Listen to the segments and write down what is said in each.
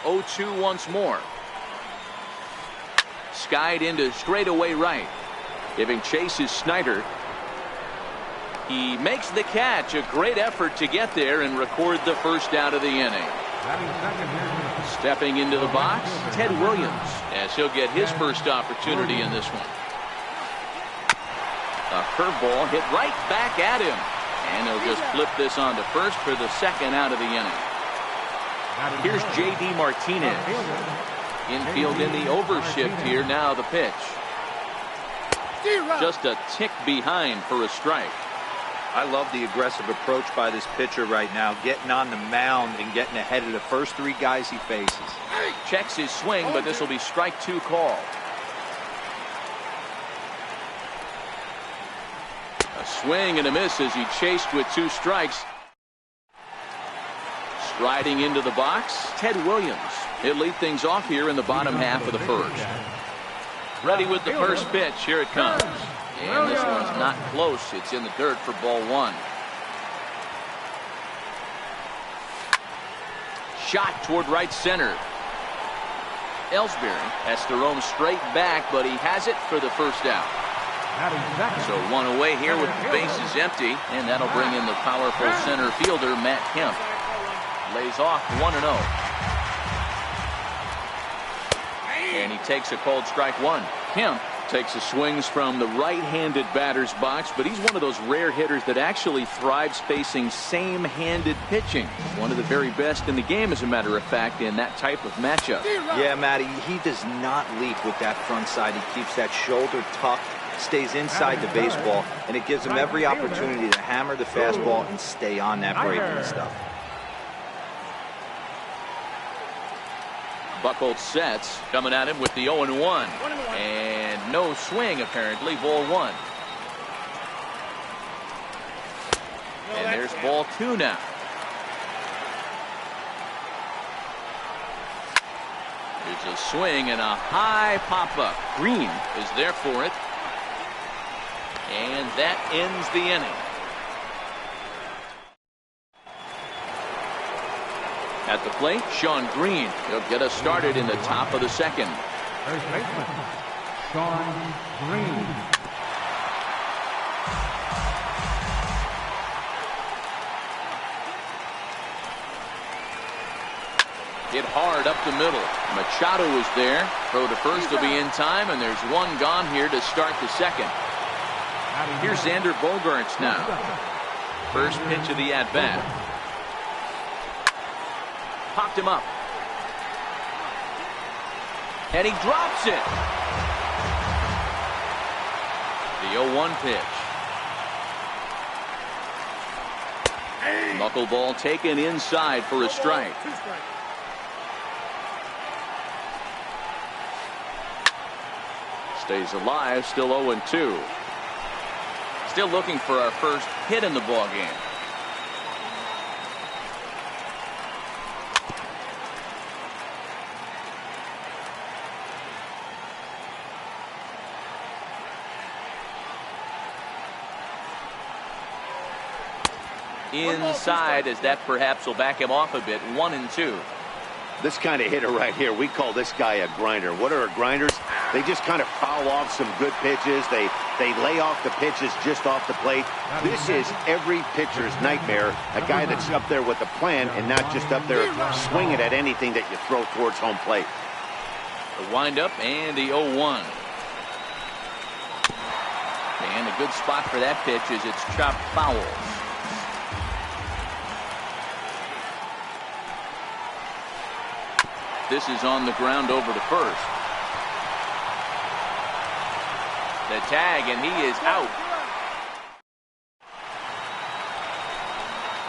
0-2 once more. Skied into straightaway right. Giving chase is Snyder. He makes the catch. A great effort to get there and record the first out of the inning. Stepping into the box, Ted Williams, as he'll get his first opportunity in this one. A curveball hit right back at him. And he'll just flip this on to first for the second out of the inning. Here's J.D. Martinez. Infield in the overshift here. Now the pitch. Just a tick behind for a strike. I love the aggressive approach by this pitcher right now, getting on the mound and getting ahead of the first three guys he faces. Checks his swing, but this will be strike two call. A swing and a miss as he chased with two strikes. Striding into the box, Ted Williams. He'll lead things off here in the bottom half of the first. Ready with the first pitch. Here it comes. And this one's not close. It's in the dirt for ball one. Shot toward right center. Ellsbury has to roam straight back, but he has it for the first out. So one away here with the bases empty, and that'll bring in the powerful center fielder, Matt Kemp. Lays off 1-0. And he takes a cold strike one. Kemp takes the swings from the right-handed batter's box, but he's one of those rare hitters that actually thrives facing same-handed pitching. One of the very best in the game, as a matter of fact, in that type of matchup. Yeah, Matty, he does not leap with that front side. He keeps that shoulder tucked, stays inside the baseball, and it gives him every opportunity to hammer the fastball and stay on that breaking stuff. Buchholz sets, coming at him with the 0-1. And no swing, apparently. Ball one. And there's ball two now. There's a swing and a high pop-up. Green is there for it. And that ends the inning. At the plate, Shawn Green. He'll get us started in the top of the second. First baseman, Shawn Green. Hit hard up the middle. Machado is there. Throw to first will be in time, and there's one gone here to start the second. Here's Xander Bogaerts now. First pitch of the at-bat. Popped him up. And he drops it. The 0-1 pitch. Knuckleball taken inside for a strike. Stays alive, still 0-2. Still looking for our first hit in the ball game. Inside, as that perhaps will back him off a bit. 1-2. This kind of hitter right here, we call this guy a grinder. What are grinders? They just kind of foul off some good pitches. They lay off the pitches just off the plate. This is every pitcher's nightmare, a guy that's up there with a plan and not just up there swinging at anything that you throw towards home plate. The windup and the 0-1. And a good spot for that pitch is it's chopped foul. This is on the ground over to first. The tag, and he is out.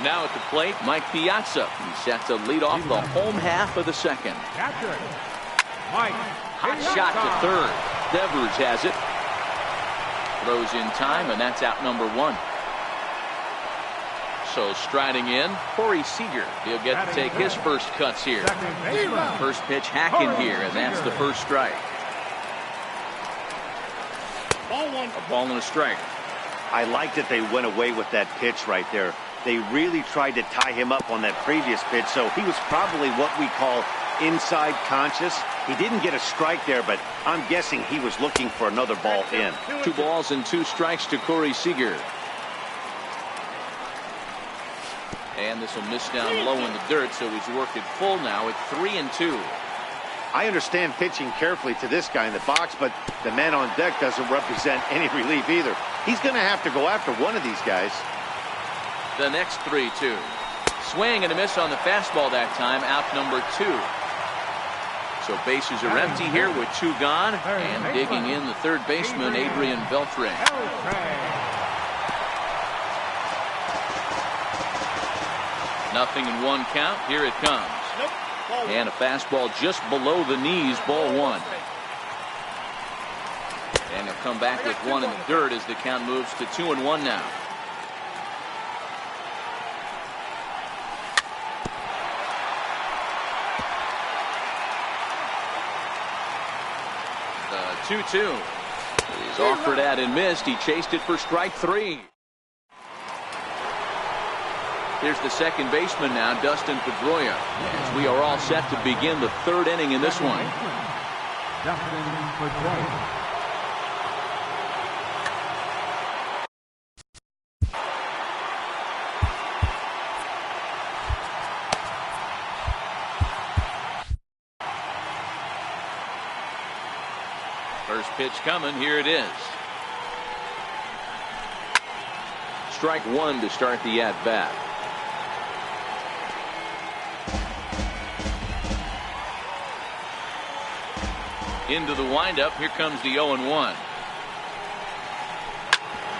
Now at the plate, Mike Piazza. He's set to lead off the home half of the second. Hot shot to third. Devers has it. Throws in time, and that's out number one. So striding in, Corey Seager. He'll get to take his first cuts here. First pitch hacking here, and that's the first strike. A ball and a strike. I like that they went away with that pitch right there. They really tried to tie him up on that previous pitch, so he was probably what we call inside conscious. He didn't get a strike there, but I'm guessing he was looking for another ball in. 2 balls and 2 strikes to Corey Seager. And this will miss down low in the dirt, so he's worked it full now at 3-2. I understand pitching carefully to this guy in the box, but the man on deck doesn't represent any relief either. He's going to have to go after one of these guys. The next 3-2. Swing and a miss on the fastball that time, out number 2. So bases are empty here with 2 gone, and digging in the third baseman, Adrian Beltre. Nothing in 1 count. Here it comes. And a fastball just below the knees, ball 1. And he'll come back with 1 in the dirt as the count moves to 2-1 now. The 2-2. He's offered at and missed. He chased it for strike 3. Here's the second baseman now, Dustin Pedroia, as we are all set to begin the 3rd inning in this one. Dustin Pedroia. First pitch coming. Here it is. Strike 1 to start the at-bat. Into the windup. Here comes the 0-1.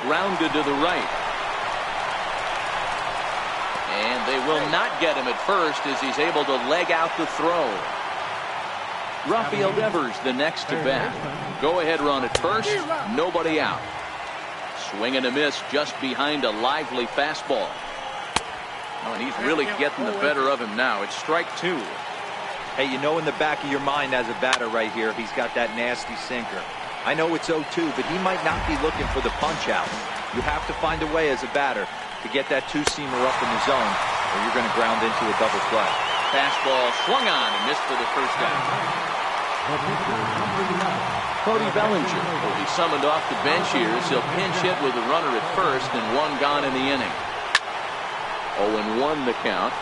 Grounded to the right. And they will not get him at first as he's able to leg out the throw. Rafael Devers the next to bat. Go ahead run at first. Nobody out. Swing and a miss just behind a lively fastball. Oh, and he's really getting the better of him now. It's strike 2. Hey, you know in the back of your mind as a batter right here, he's got that nasty sinker. I know it's 0-2, but he might not be looking for the punch out. You have to find a way as a batter to get that 2-seamer up in the zone, or you're going to ground into a double play. Fastball swung on and missed for the first out. Cody Bellinger will be summoned off the bench here as he'll pinch hit with a runner at first and 1 gone in the inning. 0-1 the count.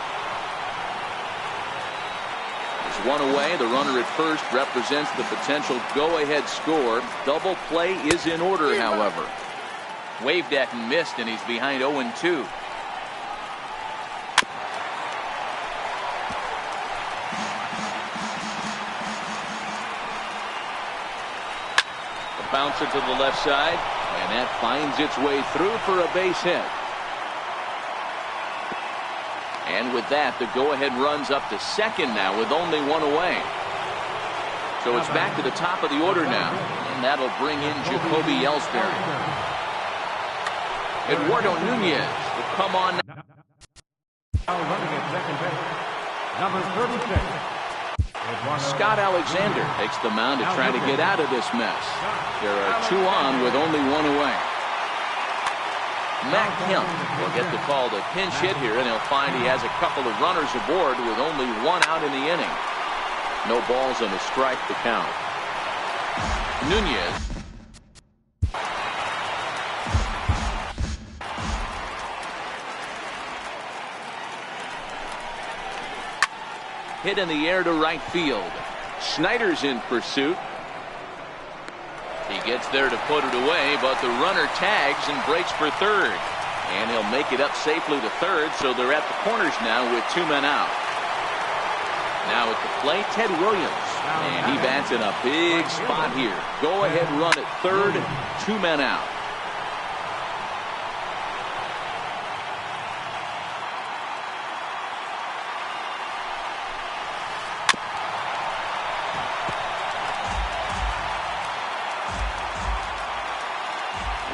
There's 1 away. The runner at first represents the potential go-ahead score. Double play is in order, however. Waved at and missed, and he's behind 0-2. Bouncer to the left side, and that finds its way through for a base hit. And with that, the go-ahead runs up to second now with only 1 away. So it's back to the top of the order now, and that'll bring in Jacoby Ellsbury. Eduardo Nunez will come on. Now running at second base, number 36. Scott Alexander takes the mound to try to get out of this mess. There are 2 on with only 1 away. Matt Kemp will get the call to pinch hit here, and he'll find he has a couple of runners aboard with only 1 out in the inning. No balls and a strike to count. Nunez. Hit in the air to right field. Schneider's in pursuit. He gets there to put it away, but the runner tags and breaks for third. And he'll make it up safely to third, so they're at the corners now with 2 men out. Now at the plate, Ted Williams. And he bats in a big spot here. Go ahead run at third, 2 men out.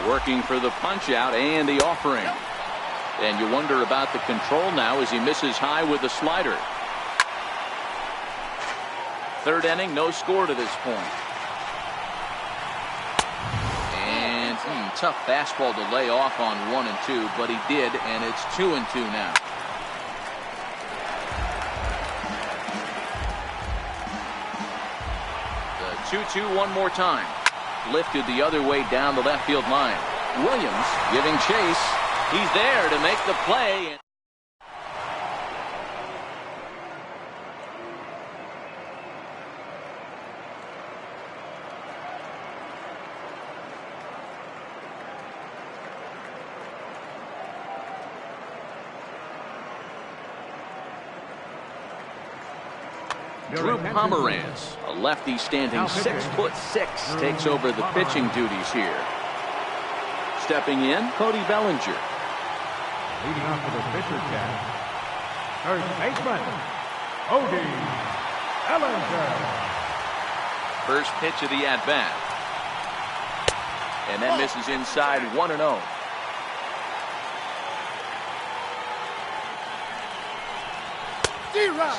Working for the punch out and the offering. And you wonder about the control now as he misses high with the slider. 3rd inning, no score to this point. And tough fastball to lay off on 1 and 2, but he did, and it's 2 and 2 now. 2-2 one more time. Lifted the other way down the left field line. Williams giving chase. He's there to make the play. Drew Pomeranz, a lefty standing 6'6", takes over the pitching duties here. Stepping in, Cody Bellinger. Leading off for the pitcher cast, first baseman, Cody Bellinger. First pitch of the at-bat. And that misses inside 1-0.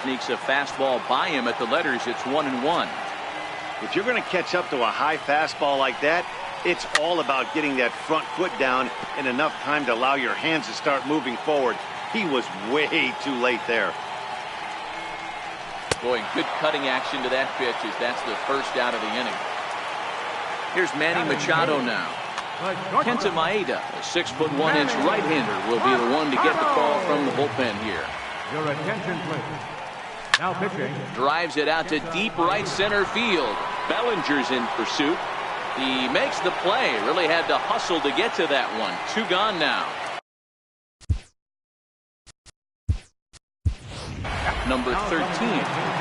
Sneaks a fastball by him at the letters. It's 1-1. If you're going to catch up to a high fastball like that, it's all about getting that front foot down in enough time to allow your hands to start moving forward. He was way too late there. Boy, good cutting action to that pitch as that's the first out of the inning. Here's Manny Machado now. Kenta Maeda, a 6'1" right-hander, will be the one to get the call from the bullpen here. Your attention, please. Now pitching. Drives it out to deep right center field. Bellinger's in pursuit. He makes the play. Really had to hustle to get to that one. 2 gone now. Number 13.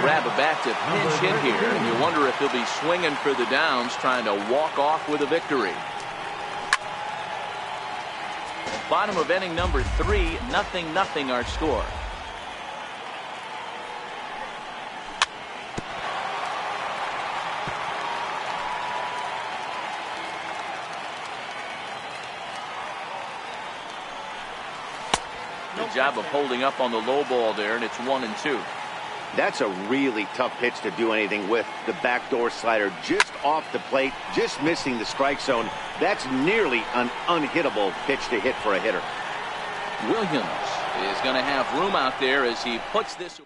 Grab a bat to pinch hit here. And you wonder if he'll be swinging for the downs, trying to walk off with a victory. Bottom of inning number 3. 0-0 our score. Good job of holding up on the low ball there, and it's 1-2. That's a really tough pitch to do anything with. The backdoor slider just off the plate, just missing the strike zone. That's nearly an unhittable pitch to hit for a hitter. Williams is going to have room out there as he puts this.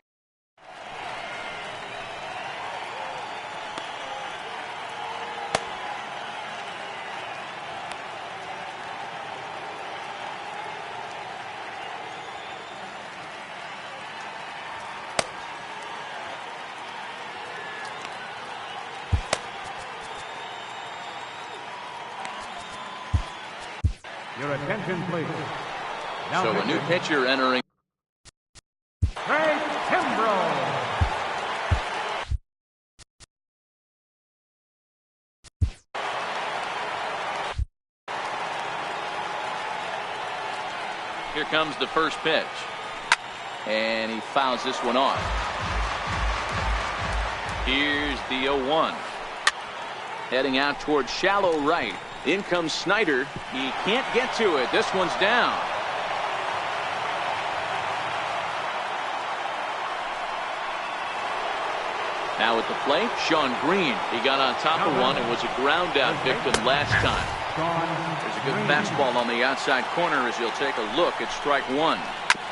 Your attention, please. Now So a new pitcher entering. Craig Kimbrel. Here comes the first pitch. And he fouls this one off. Here's the 0-1. Heading out towards shallow right. In comes Snyder. He can't get to it. This one's down. Now at the plate, Sean Green. He got on top of one and was a ground out victim last time. There's a good fastball on the outside corner as he'll take a look at strike 1.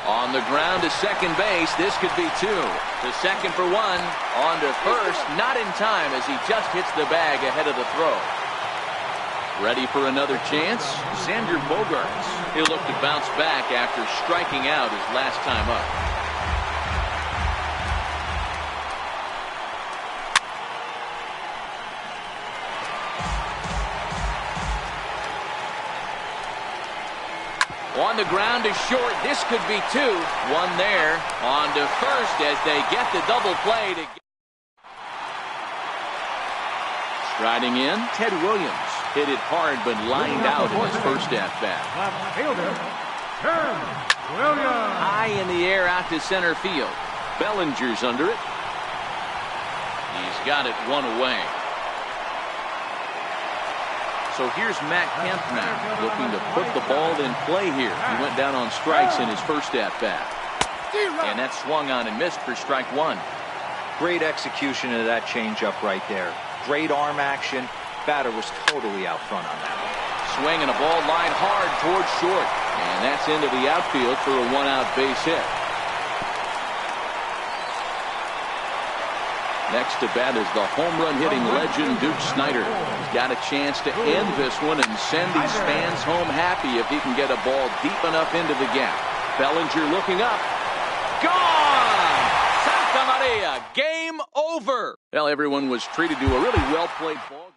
On the ground to second base. This could be 2. To second for 1. On to first. Not in time as he just hits the bag ahead of the throw. Ready for another chance? Xander Bogaerts. He'll look to bounce back after striking out his last time up. On the ground is short. This could be 2. 1 there. On to first as they get the double play. Striding in, Ted Williams. Hit it hard but lined out in his first at-bat. Left fielder, Ted Williams. High in the air out to center field. Bellinger's under it. He's got it 1 away. So here's Matt Kemp now, looking to put the ball in play here. He went down on strikes in his first at-bat. And that swung on and missed for strike 1. Great execution of that changeup right there. Great arm action. Batter was totally out front on that one. Swing and a ball line hard towards short. And that's into the outfield for a 1-out base hit. Next to bat is the home run hitting legend Duke Snider. He's got a chance to end this one and send these fans home happy if he can get a ball deep enough into the gap. Bellinger looking up. Gone! Santa Maria, game over. Well, everyone was treated to a really well-played ball game.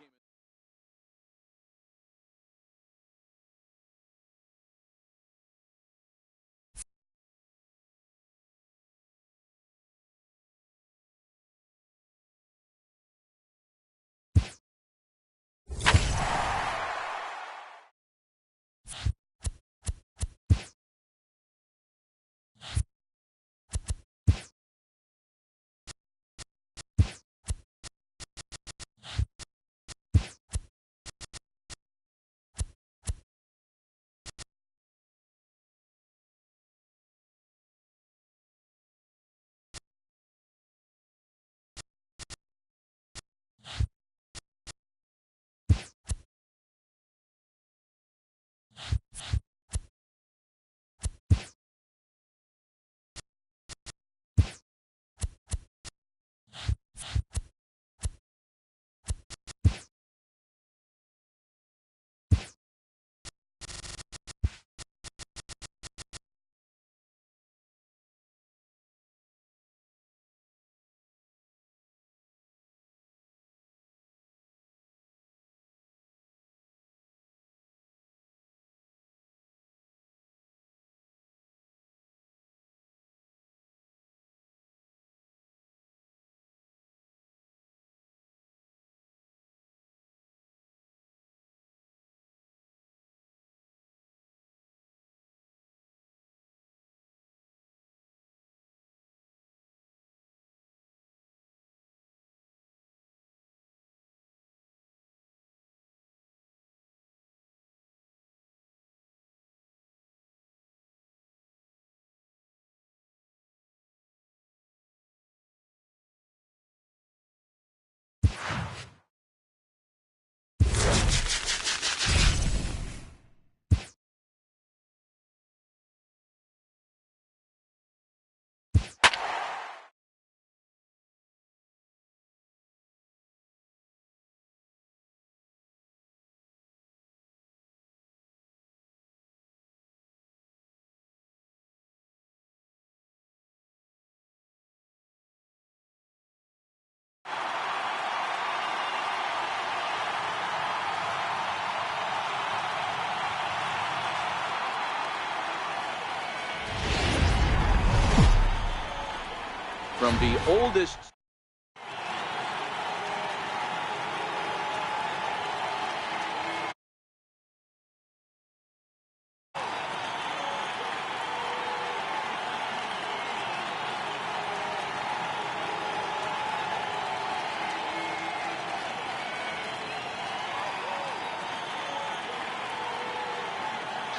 From the oldest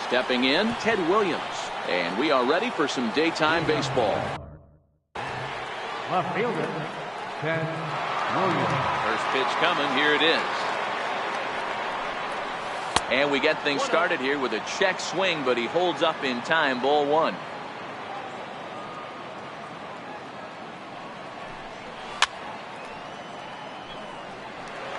stepping in, Ted Williams. And we are ready for some daytime baseball. Left fielder, Ted Williams. First pitch coming. Here it is. And we get things started here with a check swing, but he holds up in time. Ball one.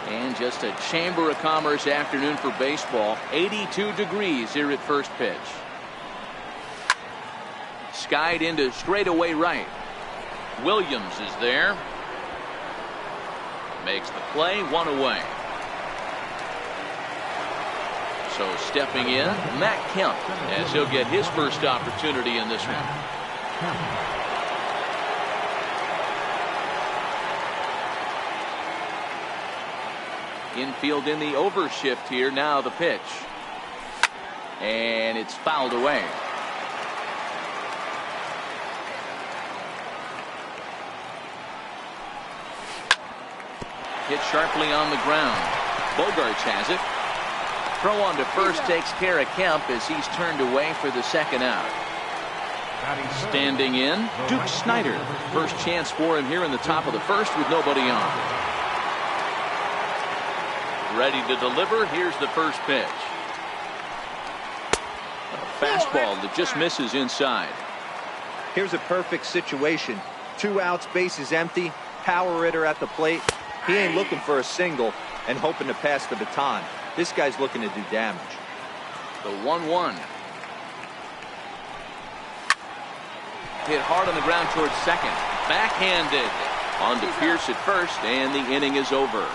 And just a Chamber of Commerce afternoon for baseball. 82 degrees here at first pitch. Skied into straightaway right. Williams is there. Makes the play, one away. So stepping in, Matt Kemp, as he'll get his first opportunity in this one. Infield in the overshift here. Now the pitch. And it's fouled away. Hit sharply on the ground. Bogaerts has it. Throw on to first takes care of Kemp as he's turned away for the second out. Standing in, Duke Snider. First chance for him here in the top of the first with nobody on. Ready to deliver. Here's the first pitch. A fastball that just misses inside. Here's a perfect situation. 2 outs, bases empty. power hitter at the plate, he ain't looking for a single and hoping to pass the baton. This guy's looking to do damage. The 1-1. Hit hard on the ground towards second. Backhanded. On to Pierce at first, and the inning is over.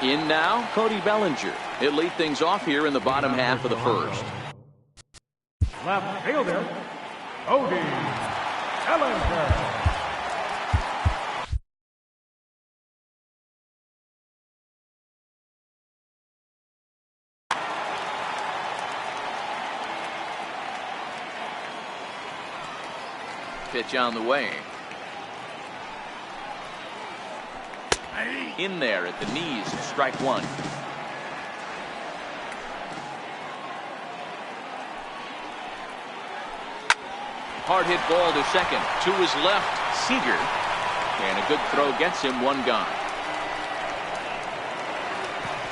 In now, Cody Bellinger. He'll lead things off here in the bottom half of the first. Left fielder, Cody Bellinger. Pitch on the way. In there at the knees, strike one. Hard hit ball to second. To his left, Seager. And a good throw gets him, one gone.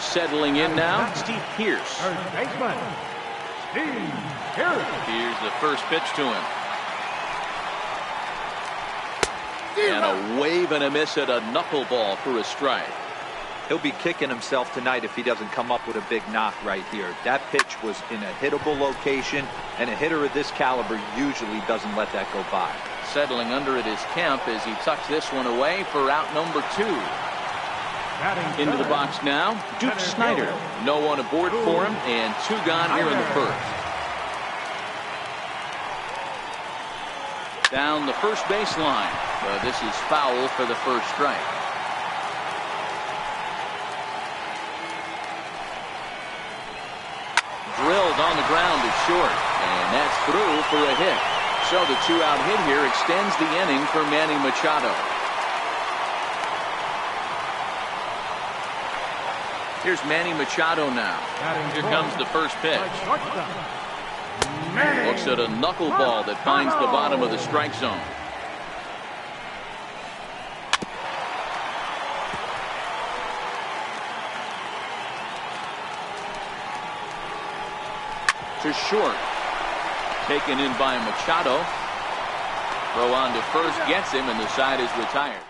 Settling in now, Steve Pearce. First baseman, Steve Pearce. Here's the first pitch to him. And a wave and a miss at a knuckleball for a strike. He'll be kicking himself tonight if he doesn't come up with a big knock right here. That pitch was in a hittable location, and a hitter of this caliber usually doesn't let that go by. Settling under it is Kemp as he tucks this one away for out number 2. Into the box now, Duke Snider. No one aboard for him, and 2 gone here in the first. Down the first baseline. This is foul for the first strike. Drilled on the ground to short, and that's through for a hit. So the 2-out hit here extends the inning for Manny Machado. Here's Manny Machado now. Here comes the first pitch. Looks at a knuckleball that finds the bottom of the strike zone. To short. Taken in by Machado. Throw on to first gets him, and the side is retired.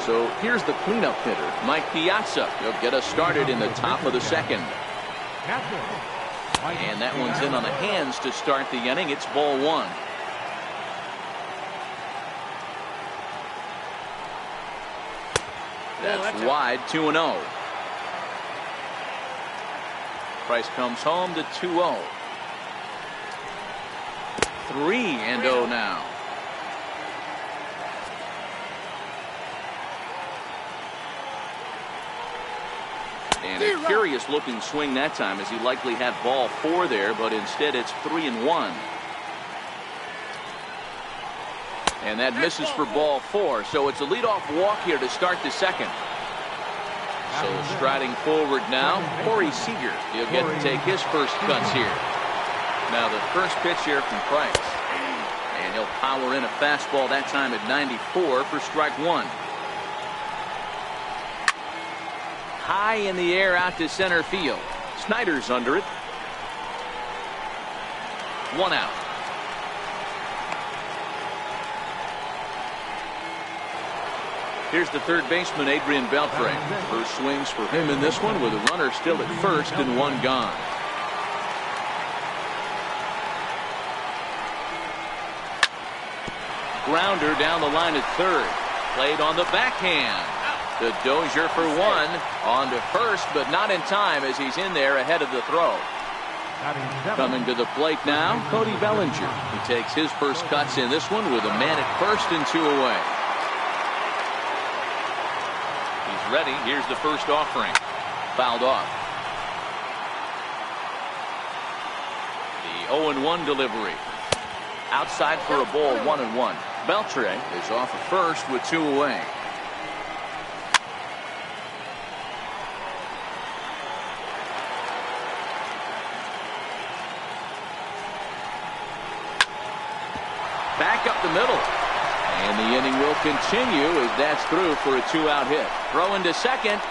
So here's the cleanup hitter, Mike Piazza. He'll get us started in the top of the second. And that one's in on the hands to start the inning. It's ball 1. That's wide, 2-0. Price comes home to 2-0. 3-0 now. And a curious looking swing that time, as he likely had ball 4 there, but instead it's 3-1. And that misses for ball 4, so it's a leadoff walk here to start the second. So striding forward now, Corey Seager. He'll get to take his first cuts here. Now the first pitch here from Price. And he'll power in a fastball that time at 94 for strike 1. High in the air out to center field. Snider's under it. 1 out. Here's the third baseman, Adrian Beltre. First swings for him in this one, with a runner still at first and 1 gone. Grounder down the line at third. Played on the backhand. The Dozier for 1. On to first, but not in time as he's in there ahead of the throw. Coming to the plate now, Cody Bellinger. He takes his first cuts in this one with a man at first and 2 away. He's ready. Here's the first offering. Fouled off. The 0-1 delivery. Outside for a ball, 1-1. Beltre is off at first with 2 away. Back up the middle. And the inning will continue as that's through for a 2-out hit. Throw into second.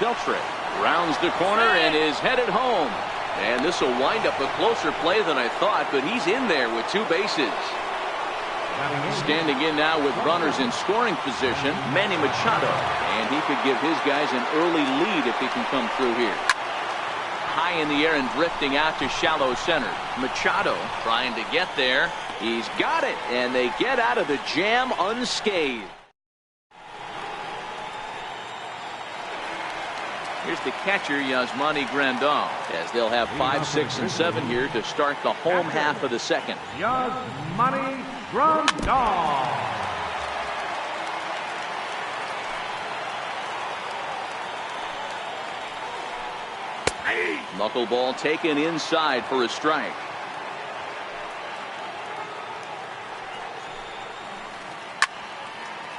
Beltre rounds the corner and is headed home. And this will wind up a closer play than I thought, but he's in there with 2 bases. Standing in now with runners in scoring position, Manny Machado. And he could give his guys an early lead if he can come through here. High in the air and drifting out to shallow center. Machado trying to get there. He's got it, and they get out of the jam unscathed. Here's the catcher, Yasmani Grandal, as they'll have 5, 6, and 7 here to start the home half of the second. Yasmani Grandal. Knuckleball taken inside for a strike.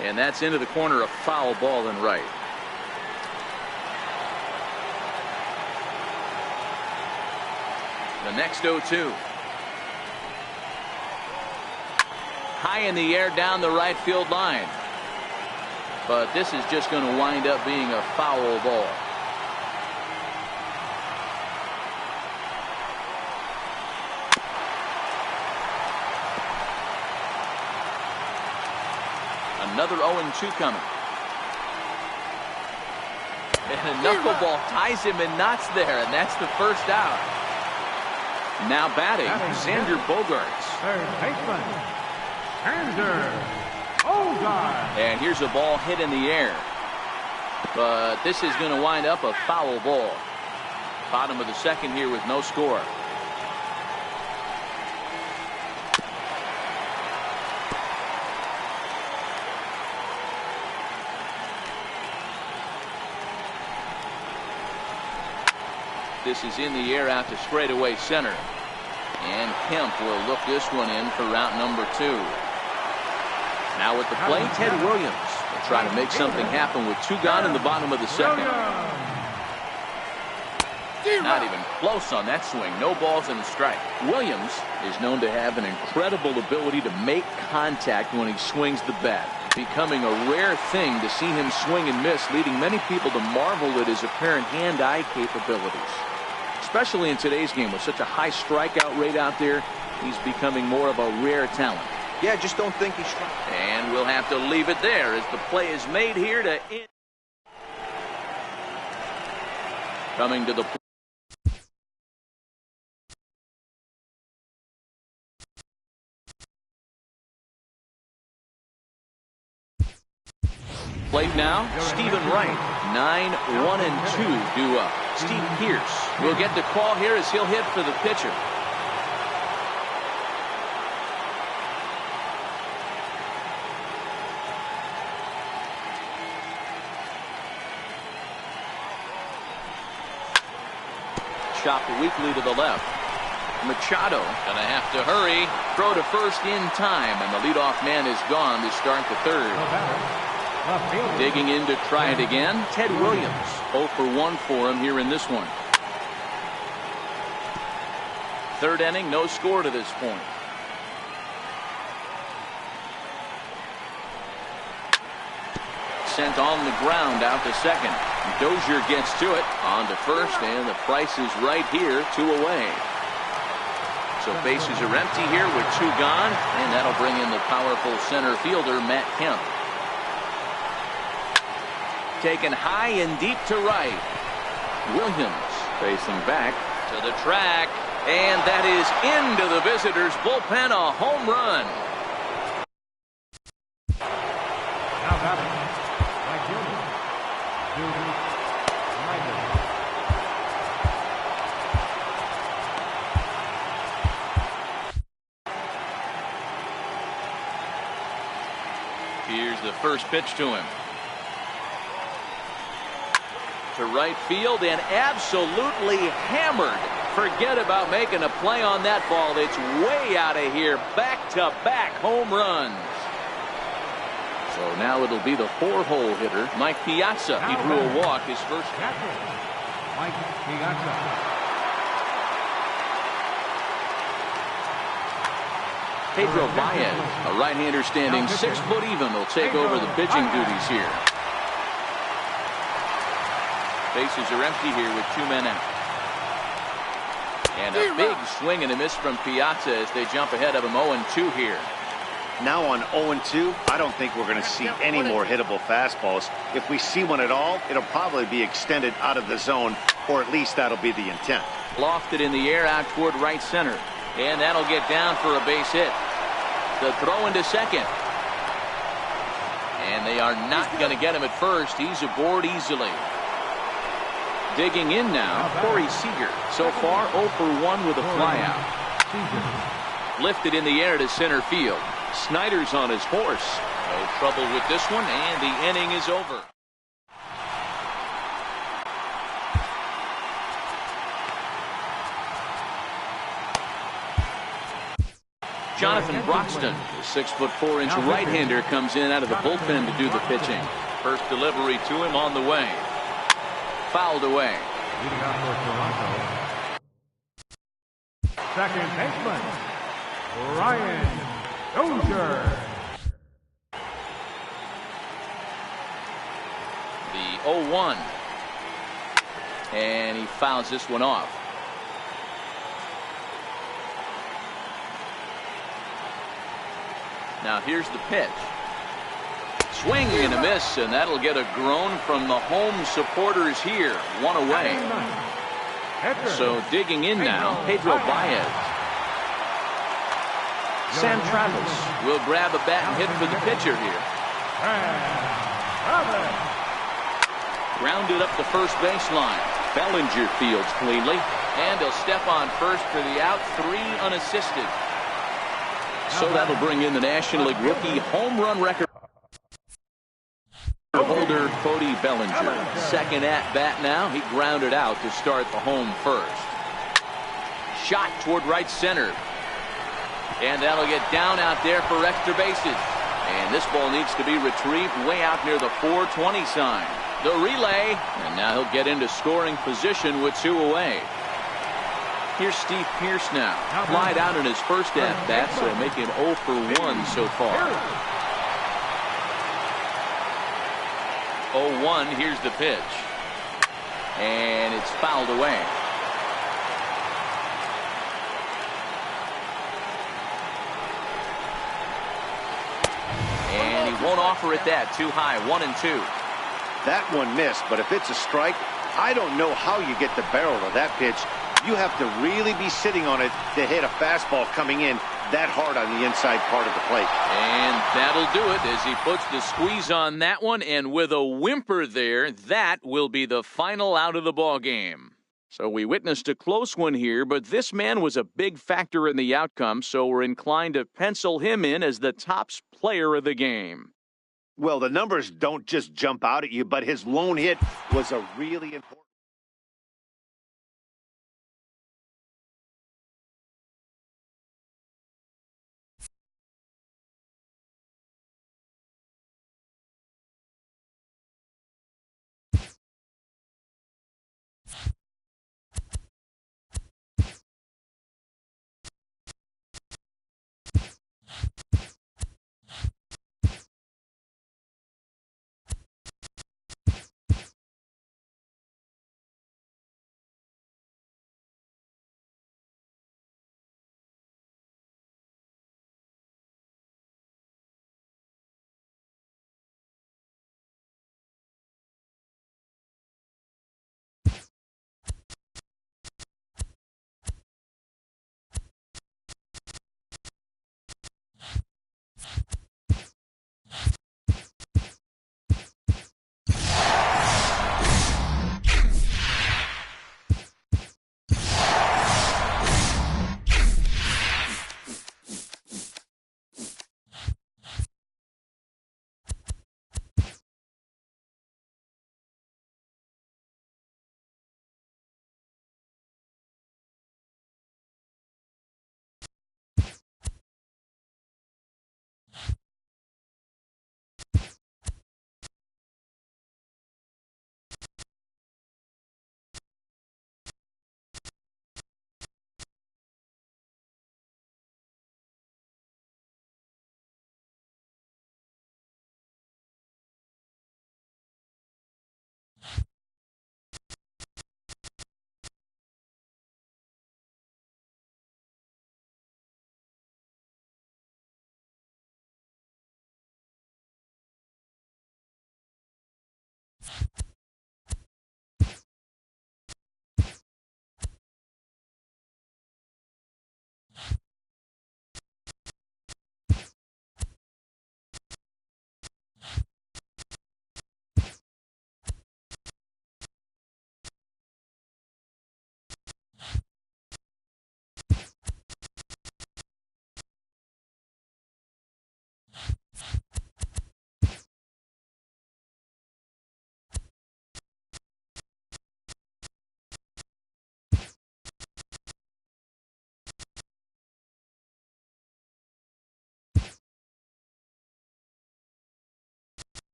And that's into the corner, a foul ball and right. The next 0-2. High in the air down the right field line. But this is just going to wind up being a foul ball. Another 0-2 coming. And a knuckleball ties him in knots there, and that's the first out. Now batting, Xander Bogaerts. Third baseman, Xander Bogaerts. And here's a ball hit in the air. But this is going to wind up a foul ball. Bottom of the second here with no score. This is in the air out to straightaway center. And Kemp will look this one in for route number 2. Now with the play, Ted Williams will try to make something happen with 2 gone in the bottom of the second. Not even close on that swing. No balls and a strike. Williams is known to have an incredible ability to make contact when he swings the bat. Becoming a rare thing to see him swing and miss, leading many people to marvel at his apparent hand-eye capabilities. Especially in today's game with such a high strikeout rate out there, he's becoming more of a rare talent. Yeah, just don't think he's strong. And we'll have to leave it there as the play is made here to end. Coming to the plate now, Stephen Wright. 9, 1, and 2 due up. Steve Pearce will get the call here as he'll hit for the pitcher. Chopped weakly to the left. Machado gonna have to hurry. Throw to first in time, and the leadoff man is gone to start the third. Digging in to try it again, Ted Williams. 0 for 1 for him here in this one. Third inning, no score to this point. Sent on the ground out to second. Dozier gets to it. On to first, and the price is right here, 2 away. So bases are empty here with 2 gone, and that'll bring in the powerful center fielder, Matt Kemp. Taken high and deep to right. Williams facing back to the track, and that is into the visitors' bullpen, a home run. Now batting, right fielder, Judy Snyder. Here's the first pitch to him. To right field and absolutely hammered. Forget about making a play on that ball. It's way out of here. Back-to-back home runs. So now it'll be the 4-hole hitter, Mike Piazza. He drew a walk his first. Mike Piazza. Pedro Baez, a right-hander standing 6 foot even, will take over the pitching duties here. Bases are empty here with 2 men out. And a big swing and a miss from Piazza as they jump ahead of him 0-2 here. Now on 0-2, I don't think we're going to see any more hittable fastballs. If we see one at all, it'll probably be extended out of the zone, or at least that'll be the intent. Lofted in the air out toward right center. And that'll get down for a base hit. The throw into second. And they are not going to get him at first. He's aboard easily. Digging in now, Corey Seager. So far, 0 for 1 with a flyout. Lifted in the air to center field. Snyder's on his horse. No trouble with this one, and the inning is over. Jonathan Broxton, the 6'4" right-hander, comes in out of the bullpen to do the pitching. First delivery to him on the way. Fouled away. Leading off for Toronto, second baseman, Ryan Dozier. The 0-1. And he fouls this one off. Now here's the pitch. Swing and a miss, and that'll get a groan from the home supporters here. One away. So digging in now, Pedro Baez. Sam Travis will grab a bat and hit for the pitcher here. Grounded up the first baseline. Bellinger fields cleanly, and he'll step on first for the out, 3 unassisted. So that'll bring in the National League rookie home run record holder Cody Bellinger. Second at bat now. He grounded out to start the home first. Shot toward right center. And that'll get down out there for extra bases. And this ball needs to be retrieved way out near the 420 sign. The relay. And now he'll get into scoring position with 2 away. Here's Steve Pearce now. Flied out in his first at-bat, so making 0 for 1 so far. 0-1, here's the pitch. And it's fouled away. And he won't offer it that. Too high, 1-2. That one missed, but if it's a strike, I don't know how you get the barrel of that pitch. You have to really be sitting on it to hit a fastball coming in that hard on the inside part of the plate. And that'll do it as he puts the squeeze on that one, and with a whimper there, that will be the final out of the ball game. So we witnessed a close one here, but this man was a big factor in the outcome, so we're inclined to pencil him in as the top player of the game. Well, the numbers don't just jump out at you, but his lone hit was a really important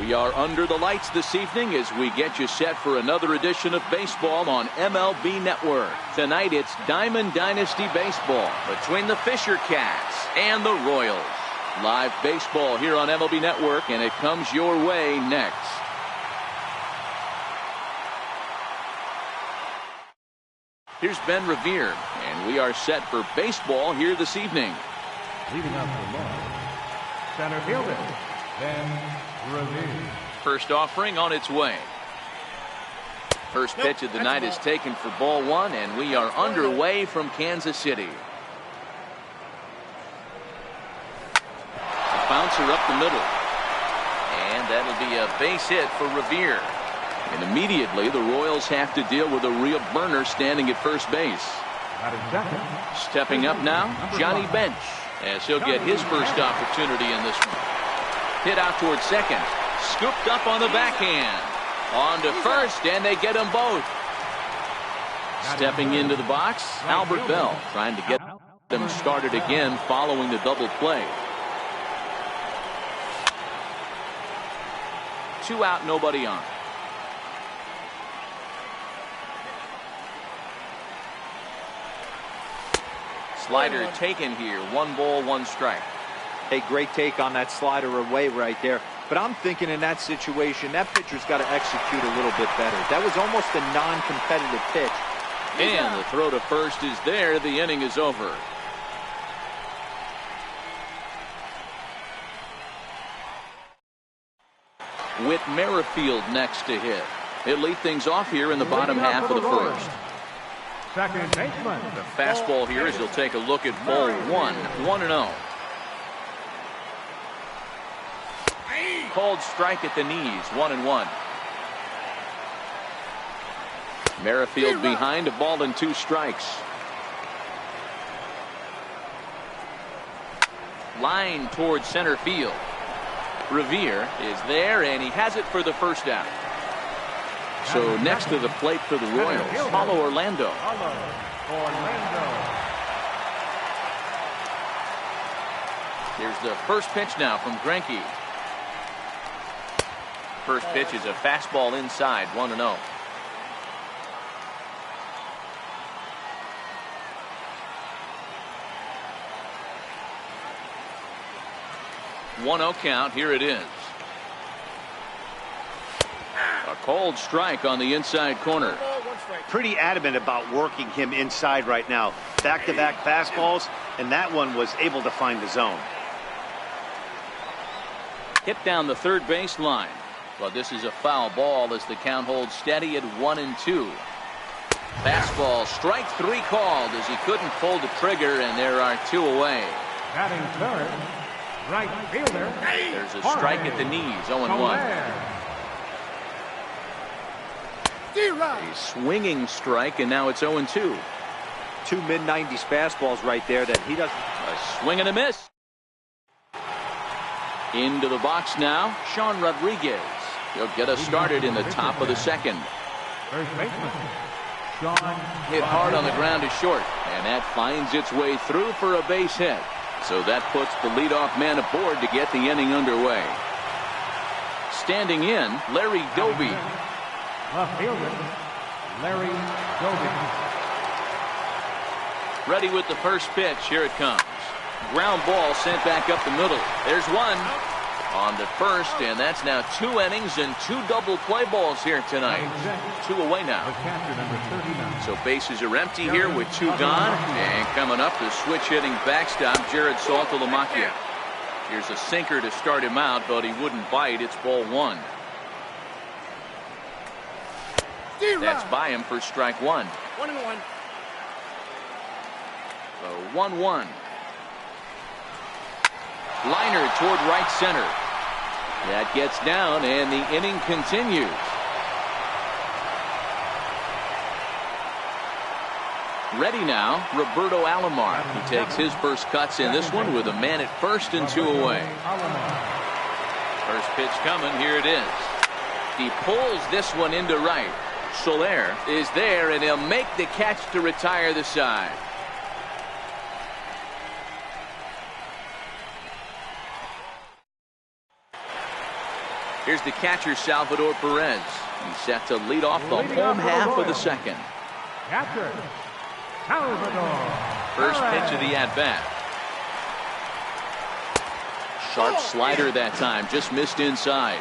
We are under the lights this evening as we get you set for another edition of baseball on MLB Network. Tonight it's Diamond Dynasty Baseball between the Fisher Cats and the Royals. Live baseball here on MLB Network, and it comes your way next. Here's Ben Revere, and we are set for baseball here this evening. Leading up the line, center fielder, Ben Revere. First offering on its way. First pitch of the night is taken for ball one, and we are underway from Kansas City. A bouncer up the middle, and that'll be a base hit for Revere. And immediately the Royals have to deal with a real burner standing at first base. Stepping up now, Johnny Bench, as he'll get his first opportunity in this one. Hit out towards second. Scooped up on the backhand. On to first, and they get them both. Stepping into the box, Albert Bell, trying to get them started again following the double play. 2 out, nobody on. Slider taken here. 1 ball, 1 strike. A great take on that slider away right there. But I'm thinking in that situation, that pitcher's got to execute a little bit better. That was almost a non-competitive pitch. And the throw to first is there. The inning is over. Whit Merrifield next to hit. He'll lead things off here in the bottom half of the first. Second baseman. The fastball here as he'll take a look at ball 1. 1-0. Called strike at the knees. 1-1. Merrifield behind, a ball and 2 strikes. Line towards center field. Revere is there, and he has it for the first out. So next to the plate for the Royals, Paulo Orlando. Here's the first pitch now from Greinke. First pitch is a fastball inside. 1-0. One-0 count. Here it is. A cold strike on the inside corner. Pretty adamant about working him inside right now. Back-to-back fastballs, and that one was able to find the zone. Hit down the third base line. Well, this is a foul ball as the count holds steady at 1-2. Fastball, strike 3 called as he couldn't pull the trigger, and there are 2 away. Batting third, right fielder. There's a strike at the knees. 0-1. A swinging strike, and now it's 0-2. 2 mid-90s fastballs right there that he doesn't. A swing and a miss. Into the box now, Sean Rodriguez. He'll get us started in the top of the second. First baseman, Sean. Hit hard on the ground to short, and that finds its way through for a base hit. So that puts the leadoff man aboard to get the inning underway. Standing in, Larry Doby. Left fielder, Larry Doby. Ready with the first pitch. Here it comes. Ground ball sent back up the middle. There's one on the first, and that's now 2 innings and 2 double play balls here tonight. 2 away now. The catcher, number 39. So bases are empty here with 2 gone, and coming up the switch hitting backstop, Jared Saltalamacchia. Here's a sinker to start him out, but he wouldn't bite. It's ball 1. That's by him for strike 1. 1-1. So 1-1. Liner toward right center. That gets down, and the inning continues. Ready now, Roberto Alomar. He takes his first cuts in this one with a man at first and 2 away. First pitch coming. Here it is. He pulls this one into right. Soler is there, and he'll make the catch to retire the side. Here's the catcher, Salvador Perez. He's set to lead off the home half of the second. Catcher, Salvador. First pitch of the at-bat. Sharp slider that time, just missed inside.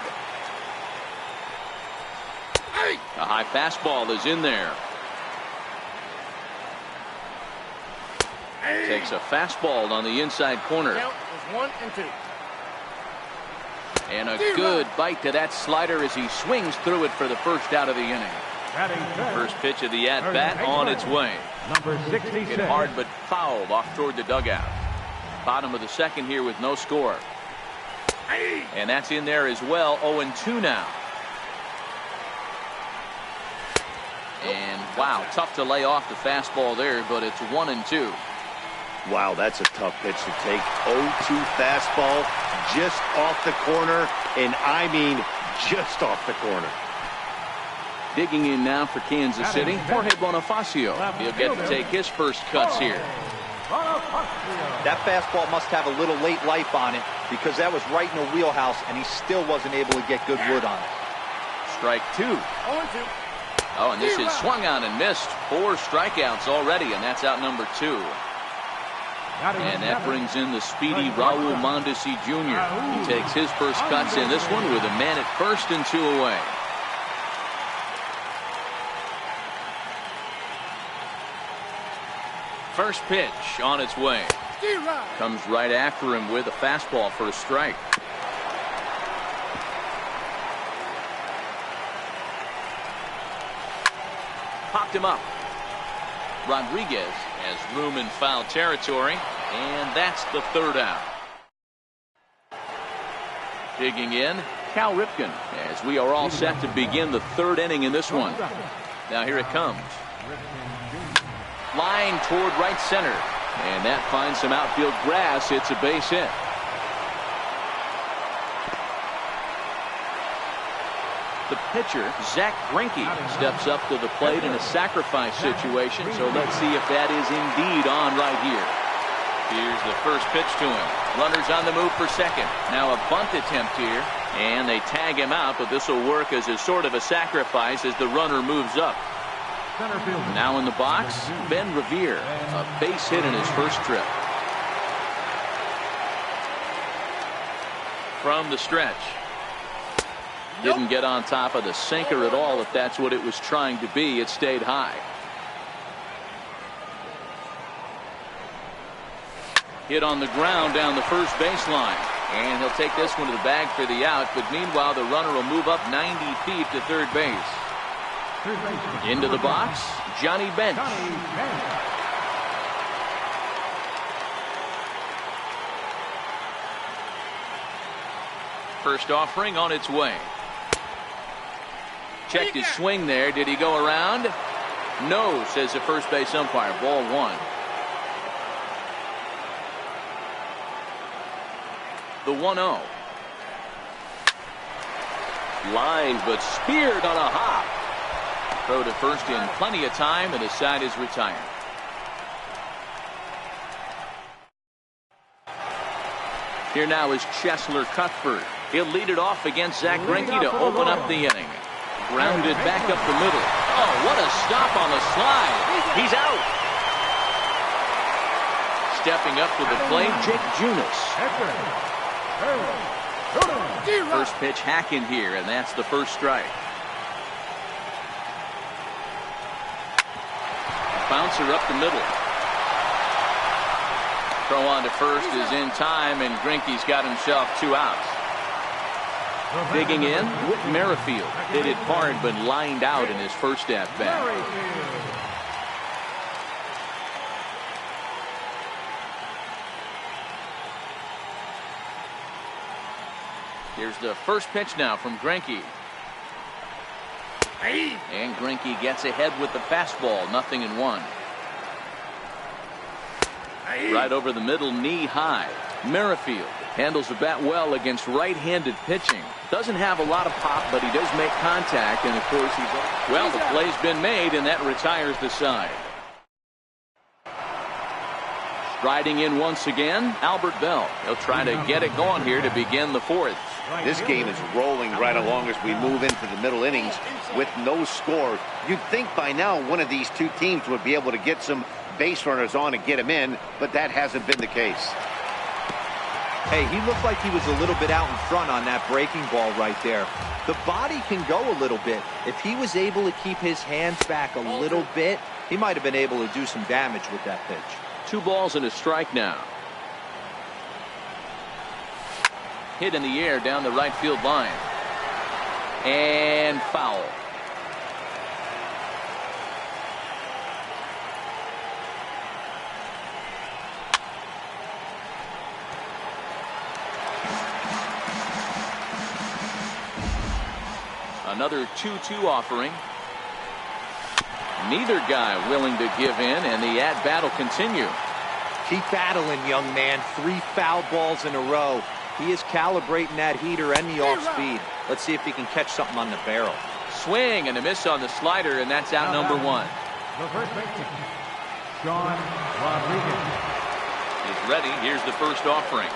A high fastball is in there. Takes a fastball on the inside corner. Count is 1-2. And a good bite to that slider as he swings through it for the first out of the inning. First pitch of the at-bat on its way. Number 66. Hit hard but fouled off toward the dugout. Bottom of the second here with no score. And that's in there as well. 0-2 now. And wow, tough to lay off the fastball there, but it's 1-2. Wow, that's a tough pitch to take. 0-2 fastball just off the corner, and I mean just off the corner. Digging in now for Kansas City, Jorge Bonifacio. He'll get to take his first cuts here. That fastball must have a little late life on it because that was right in the wheelhouse, and he still wasn't able to get good wood on it. Strike 2. 0-2. Oh, and this is swung on and missed. 4 strikeouts already, and that's out number 2. And that brings in the speedy Raul Mondesi Jr. He takes his first cuts in this one with a man at first and 2 away. First pitch on its way. Comes right after him with a fastball for a strike. Popped him up. Rodriguez has room in foul territory, and that's the third out. Digging in, Cal Ripken, as we are all set to begin the third inning in this one. Now here it comes. Line toward right center, and that finds some outfield grass. It's a base hit. The pitcher, Zach Greinke, steps up to the plate in a sacrifice situation, so let's see if that is indeed on right here. Here's the first pitch to him. Runners on the move for second. Now a bunt attempt here, and they tag him out, but this will work as a sort of a sacrifice as the runner moves up. Now in the box, Ben Revere, a base hit in his first trip. From the stretch. Didn't get on top of the sinker at all, if that's what it was trying to be. It stayed high. Hit on the ground down the first baseline. And he'll take this one to the bag for the out, but meanwhile the runner will move up 90 feet to third base. Into the box, Johnny Bench. First offering on its way. Checked his swing there. Did he go around? No, says the first base umpire. Ball 1. The 1-0. Lined but speared on a hop. Throw to first in plenty of time, and the side is retired. Here now is Cheslor Cuthbert. He'll lead it off against Zach Greinke to open up the inning. Grounded back up the middle. Oh, what a stop on the slide. He's out. Stepping up to the plate, Jake Junis. First pitch hack in here, and that's the first strike. Bouncer up the middle. Throw on to first is in time, and Greinke's got himself 2 outs. Digging in, Whit Merrifield. Hit it hard, but lined out in his first at-bat. Here's the first pitch now from Greinke. And Greinke gets ahead with the fastball. 0-1. Right over the middle, knee high. Merrifield handles the bat well against right-handed pitching. Doesn't have a lot of pop, but he does make contact, and of course well, the play's been made, and that retires the side. Striding in once again, Albert Bell. He'll try to get it going here to begin the 4th. This game is rolling right along as we move into the middle innings with no score. You'd think by now one of these two teams would be able to get some base runners on and get them in, but that hasn't been the case. Hey, he looked like he was a little bit out in front on that breaking ball right there. The body can go a little bit. If he was able to keep his hands back a little bit, he might have been able to do some damage with that pitch. 2 balls and a strike now. Hit in the air down the right field line. And foul. Another 2-2 offering. Neither guy willing to give in, and the at-bat will continue. Keep battling, young man. 3 foul balls in a row. He is calibrating that heater and the off-speed. Let's see if he can catch something on the barrel. Swing and a miss on the slider, and that's out number 1. The first baseman, Sean Rodriguez. Is ready. Here's the first offering.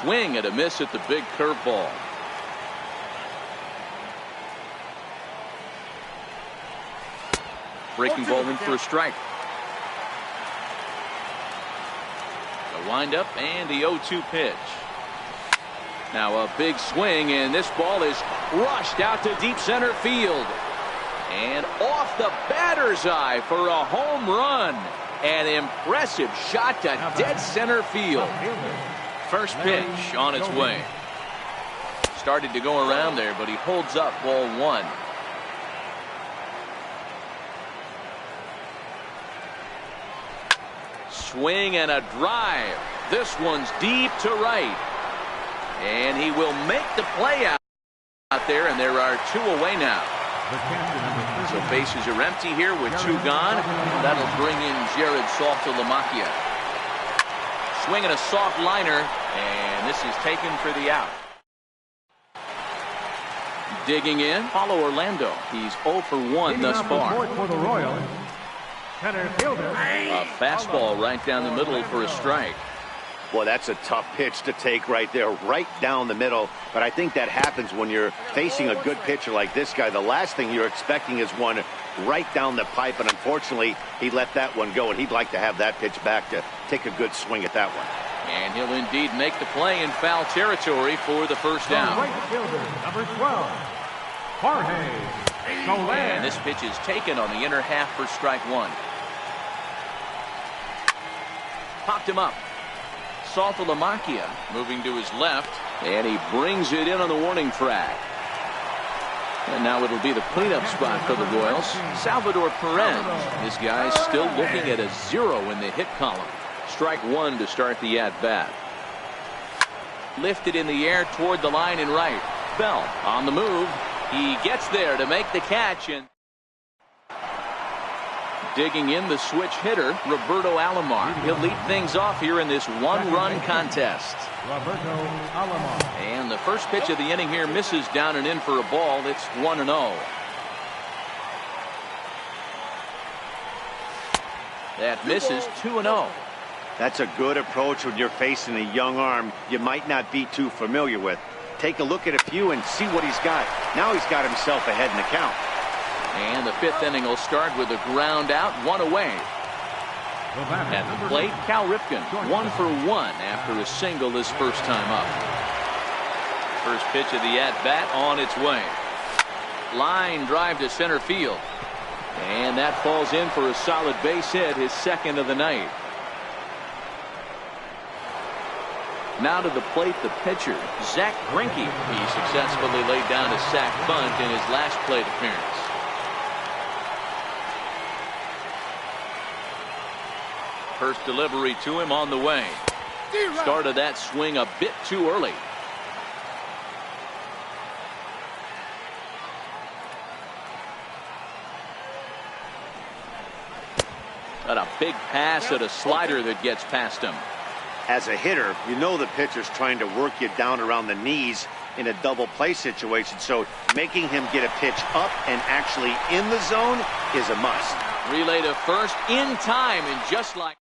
Swing and a miss at the big curveball. Breaking ball in for a strike. The windup and the 0-2 pitch. Now a big swing, and this ball is rushed out to deep center field. And off the batter's eye for a home run. An impressive shot to dead center field. First pitch on its way. Started to go around there, but he holds up ball 1. Swing and a drive. This one's deep to right. And he will make the play out there, and there are 2 away now. So bases are empty here with 2 gone. That'll bring in Jared Saltalamacchia. Swinging a soft liner, and this is taken for the out. Digging in, Paulo Orlando. He's 0 for 1 thus far. For the Royals, center fielder. A fastball right down the middle for a strike. Well, that's a tough pitch to take right there, right down the middle. But I think that happens when you're facing a good pitcher like this guy. The last thing you're expecting is one right down the pipe, and unfortunately, he let that one go, and he'd like to have that pitch back to take a good swing at that one. And he'll indeed make the play in foul territory for the first down. Right fielder, number 12, Jorge Soler. And this pitch is taken on the inner half for strike 1. Popped him up. Saltalamacchia moving to his left, and he brings it in on the warning track. And now it'll be the cleanup spot for the Royals. Salvador Perez. This guy's still looking at a 0 in the hit column. Strike 1 to start the at-bat. Lifted in the air toward the line and right. Bell on the move. He gets there to make the catch, and digging in, the switch hitter, Roberto Alomar. He'll lead things off here in this 1-run contest. Roberto Alomar. And the first pitch of the inning here misses down and in for a ball. It's 1-0. That misses 2-0. That's a good approach when you're facing a young arm you might not be too familiar with. Take a look at a few and see what he's got. Now he's got himself ahead in the count. And the 5th inning will start with a ground out, 1 away. At the plate, Cal Ripken, 1 for 1 after a single his first time up. First pitch of the at-bat on its way. Line drive to center field. And that falls in for a solid base hit, his 2nd of the night. Now to the plate, the pitcher, Zach Greinke. He successfully laid down a sac bunt in his last plate appearance. First delivery to him on the way. Started that swing a bit too early. Got a big pass at a slider that gets past him. As a hitter, you know the pitcher's trying to work you down around the knees in a double play situation, so making him get a pitch up and actually in the zone is a must. Relay to first in time, and just like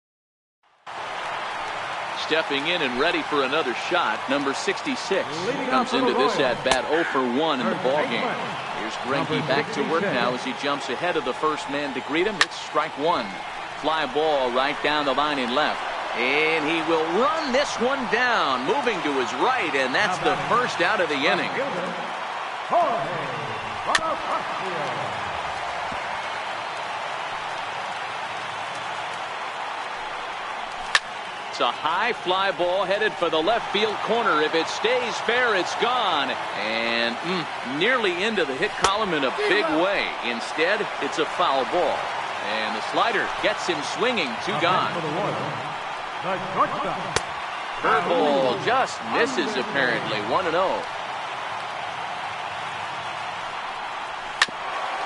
stepping in and ready for another shot. Number 66 comes into this at-bat 0 for 1 in the ballgame. Here's Greinke back to work now as he jumps ahead of the first man to greet him. It's strike one. Fly ball right down the line in left. And he will run this one down, moving to his right, and that's the first out of the inning. It's a high fly ball headed for the left field corner. If it stays fair, it's gone. And nearly into the hit column in a big way. Instead, it's a foul ball. And the slider gets him swinging. Two gone. Curveball just misses apparently. 1-0.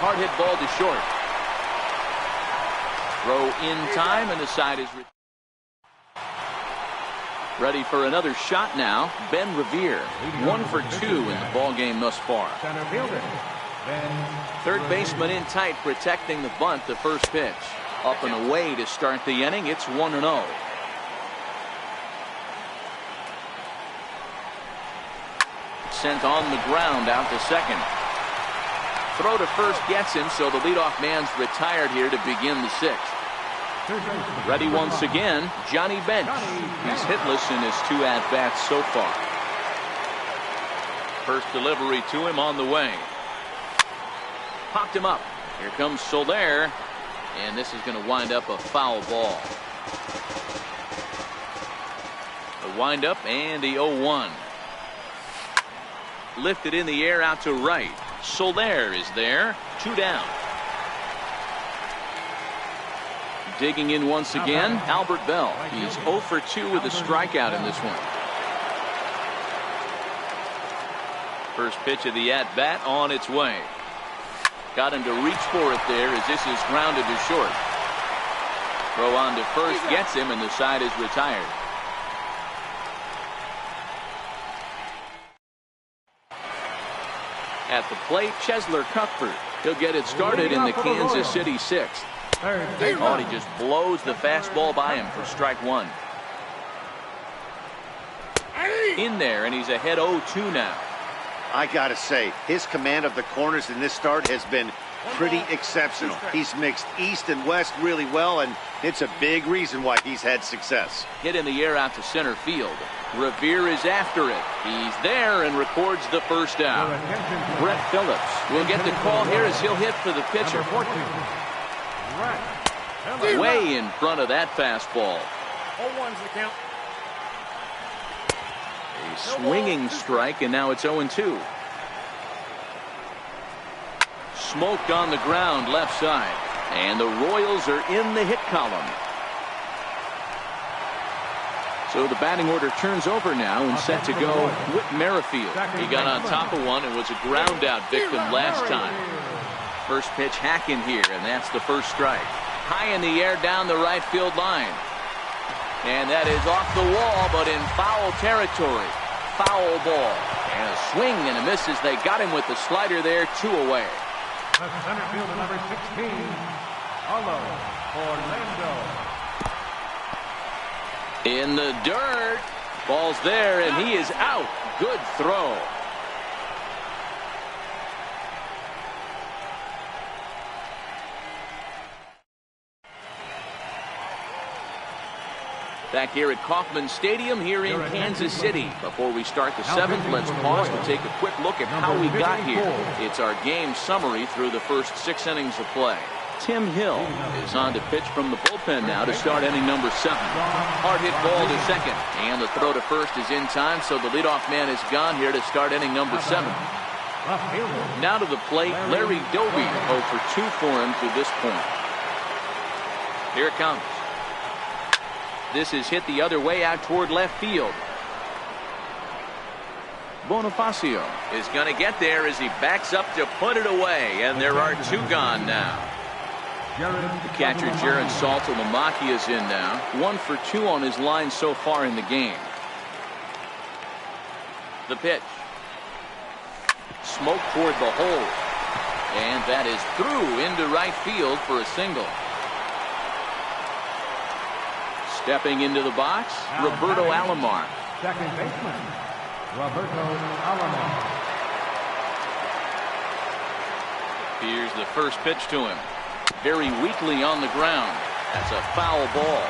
Hard hit ball to short. Throw in time, and the side is ready for another shot now. Ben Revere, 1 for 2 in the ball game thus far. Third baseman in tight, protecting the bunt. The first pitch up and away to start the inning. It's 1-0. Sent on the ground out to second. Throw to first gets him, so the leadoff man's retired here to begin the sixth. Ready once again, Johnny Bench. He's hitless in his 2 at-bats so far. First delivery to him on the way. Popped him up. Here comes Soler, and this is going to wind up a foul ball. The windup and the 0-1. Lifted in the air out to right. Soler is there. 2 down. Digging in once again, Albert Bell. He's 0 for 2 with a strikeout in this one. First pitch of the at-bat on its way. Got him to reach for it there as this is grounded to short. Throw on to first gets him, and the side is retired. At the plate, Cheslor Cuthbert. He'll get it started in the Kansas City sixth. Oh, he just blows the fastball by him for strike one. In there, and he's ahead 0-2 now. I gotta say, his command of the corners in this start has been pretty exceptional. He's mixed east and west really well, and it's a big reason why he's had success. Hit in the air out to center field. Revere is after it. He's there and records the first out. Brett Phillips will get the call here as he'll hit for the pitcher. Way in front of that fastball. 0-1's the count. A swinging strike, and now it's 0-2. Smoked on the ground left side, and the Royals are in the hit column. So the batting order turns over now and set to go Whit Merrifield. He got on top of one and was a ground out victim last time. First pitch hack in here, and that's the first strike. High in the air down the right field line. And that is off the wall, but in foul territory. Foul ball. And a swing and a miss as they got him with the slider there. 2 away. The center fielder, number 16, Orlando. In the dirt. Ball's there, and he is out. Good throw. Back here at Kauffman Stadium here in Kansas City. Before we start the 7th, let's pause to take a quick look at how we got here. It's our game summary through the first 6 innings of play. Tim Hill is on to pitch from the bullpen now to start inning number 7. Hard hit ball to second, and the throw to first is in time, so the leadoff man is gone here to start inning number 7. Now to the plate, Larry Doby, 0 for 2 for him to this point. Here it comes. This is hit the other way out toward left field. Bonifacio is going to get there as he backs up to put it away, and there are 2 gone now. The catcher Jared Saltalamacchia is in now. 1 for 2 on his line so far in the game. The pitch. Smoke toward the hole. And that is through into right field for a single. Stepping into the box, Roberto Alomar. Second baseman, Roberto Alomar. Here's the first pitch to him. Very weakly on the ground. That's a foul ball.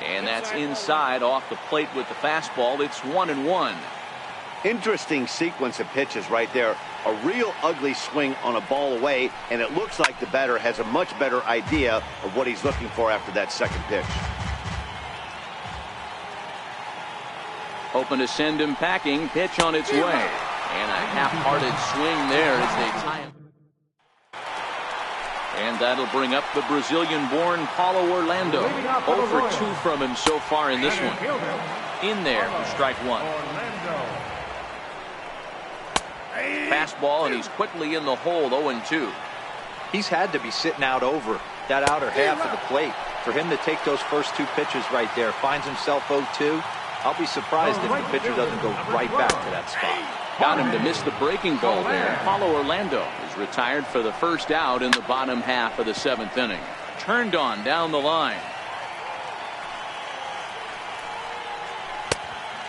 And that's inside off the plate with the fastball. It's 1-1. Interesting sequence of pitches right there. A real ugly swing on a ball away, and it looks like the batter has a much better idea of what he's looking for after that second pitch. Hoping to send him packing. Pitch on its way. And a half-hearted swing there as they tie it. And that'll bring up the Brazilian-born Paulo Orlando. 0 for 2 from him so far in this one. In there for strike one. Fastball, and he's quickly in the hole, 0-2. He's had to be sitting out over that outer half of the plate. For him to take those first two pitches right there, finds himself 0-2. I'll be surprised if the pitcher doesn't go right back to that spot. Got him to miss the breaking ball there. Paulo Orlando is retired for the first out in the bottom half of the 7th inning. Turned on down the line.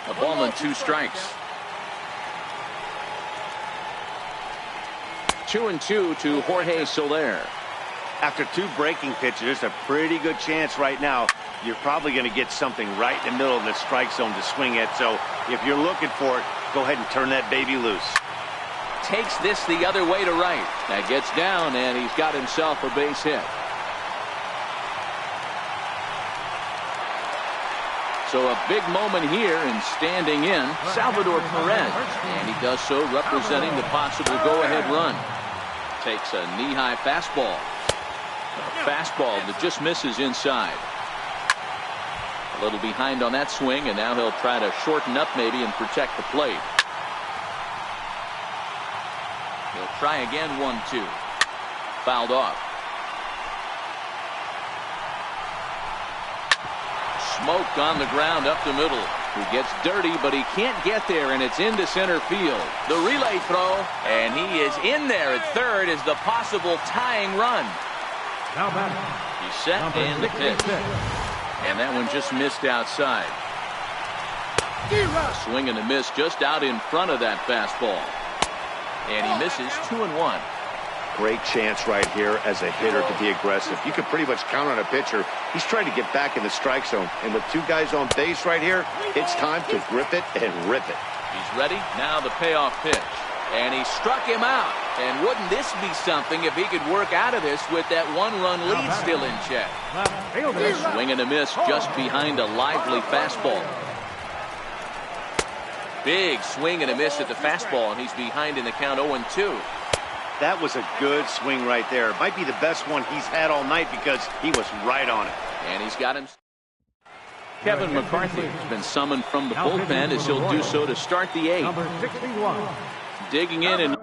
A ball and 2 strikes. 2-2 to Jorge Soler. After 2 breaking pitches, there's a pretty good chance right now you're probably going to get something right in the middle of the strike zone to swing at. So if you're looking for it, go ahead and turn that baby loose. Takes this the other way to right. That gets down, and he's got himself a base hit. So a big moment here, and standing in, Salvador Perez. And he does so representing the possible go-ahead run. Takes a knee-high fastball. A fastball that just misses inside. A little behind on that swing, and now he'll try to shorten up maybe and protect the plate. He'll try again, 1-2. Fouled off. Smoke on the ground up the middle. He gets dirty, but he can't get there, and it's into center field. The relay throw, and he is in there at third as the possible tying run. Now back. He's set and the pitch. And that one just missed outside. A swing and a miss just out in front of that fastball. And he misses 2-1. Great chance right here as a hitter to be aggressive. You can pretty much count on a pitcher. He's trying to get back in the strike zone. And with 2 guys on base right here, it's time to grip it and rip it. He's ready. Now the payoff pitch. And he struck him out. And wouldn't this be something if he could work out of this with that 1-run lead still in check? Swing and a miss just behind a lively fastball. Big swing and a miss at the fastball, and he's behind in the count 0-2. That was a good swing right there. It might be the best one he's had all night because he was right on it. And he's got him. Kevin McCarthy has been summoned from the bullpen as he'll do so to start the 8th. Number 61. Digging in and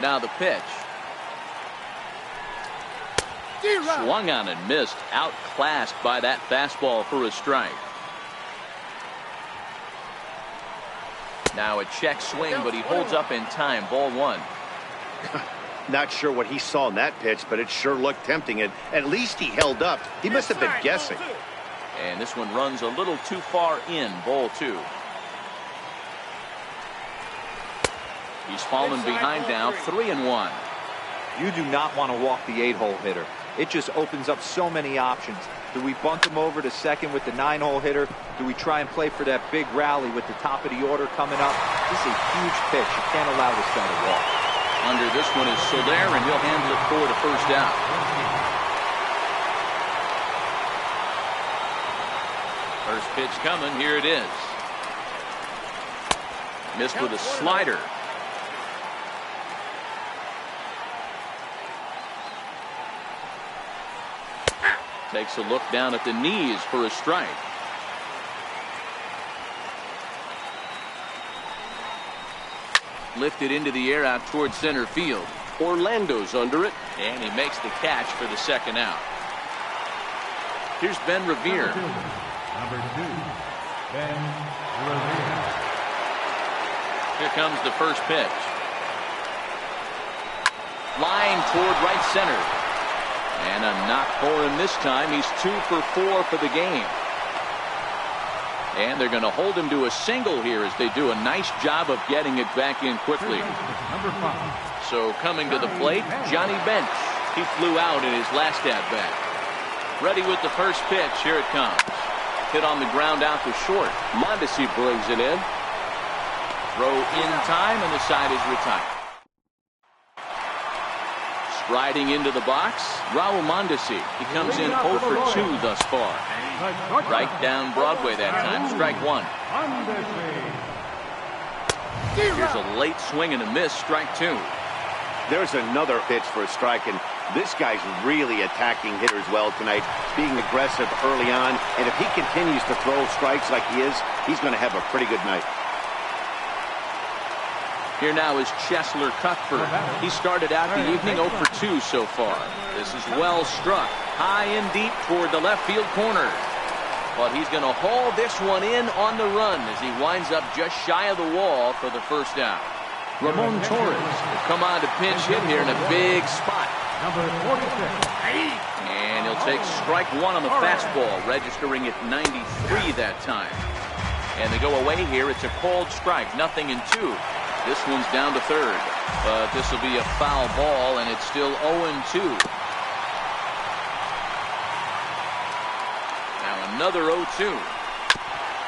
now the pitch. Swung on and missed. Outclassed by that fastball for a strike. Now a check swing, but he holds up in time. Ball 1. Not sure what he saw in that pitch, but it sure looked tempting. And at least he held up. He must have been guessing. And this one runs a little too far in. Ball 2. He's fallen behind now. 3-1. You do not want to walk the 8-hole hitter. It just opens up so many options. Do we bunt him over to second with the 9-hole hitter? Do we try and play for that big rally with the top of the order coming up? This is a huge pitch. You can't allow this guy to walk. Under this one is Soler, and he'll handle it for the first out. First pitch coming. Here it is. Missed with a slider. Takes a look down at the knees for a strike. Lifted into the air out towards center field. Orlando's under it, and he makes the catch for the second out. Here's Ben Revere. Number 2, Ben Revere. Here comes the first pitch. Line toward right center. And a knock for him this time. He's 2 for 4 for the game. And they're going to hold him to a single here as they do a nice job of getting it back in quickly. Number 5. So coming to the plate, Johnny Bench. He flew out in his last at-bat. Ready with the first pitch. Here it comes. Hit on the ground out to short. Mondesi brings it in. Throw in time, and the side is retired. Striding into the box, Raul Mondesi. He comes in 0 for 2 thus far. Right down Broadway that time. Strike 1. Here's a late swing and a miss. Strike 2. There's another pitch for a strike, and this guy's really attacking hitters well tonight, being aggressive early on, and if he continues to throw strikes like he is, he's going to have a pretty good night. Here now is Cheslor Cuthbert. He started out the evening 0 for 2 so far. This is well struck. High and deep toward the left field corner. But he's going to haul this one in on the run as he winds up just shy of the wall for the first out. Ramon Torres will come on to pinch hit here in a big spot. Number 46. And he'll take strike 1 on the fastball, registering at 93 that time. And they go away here. It's a called strike, 0-2. This one's down to third, but this will be a foul ball, and it's still 0-2. Now another 0-2.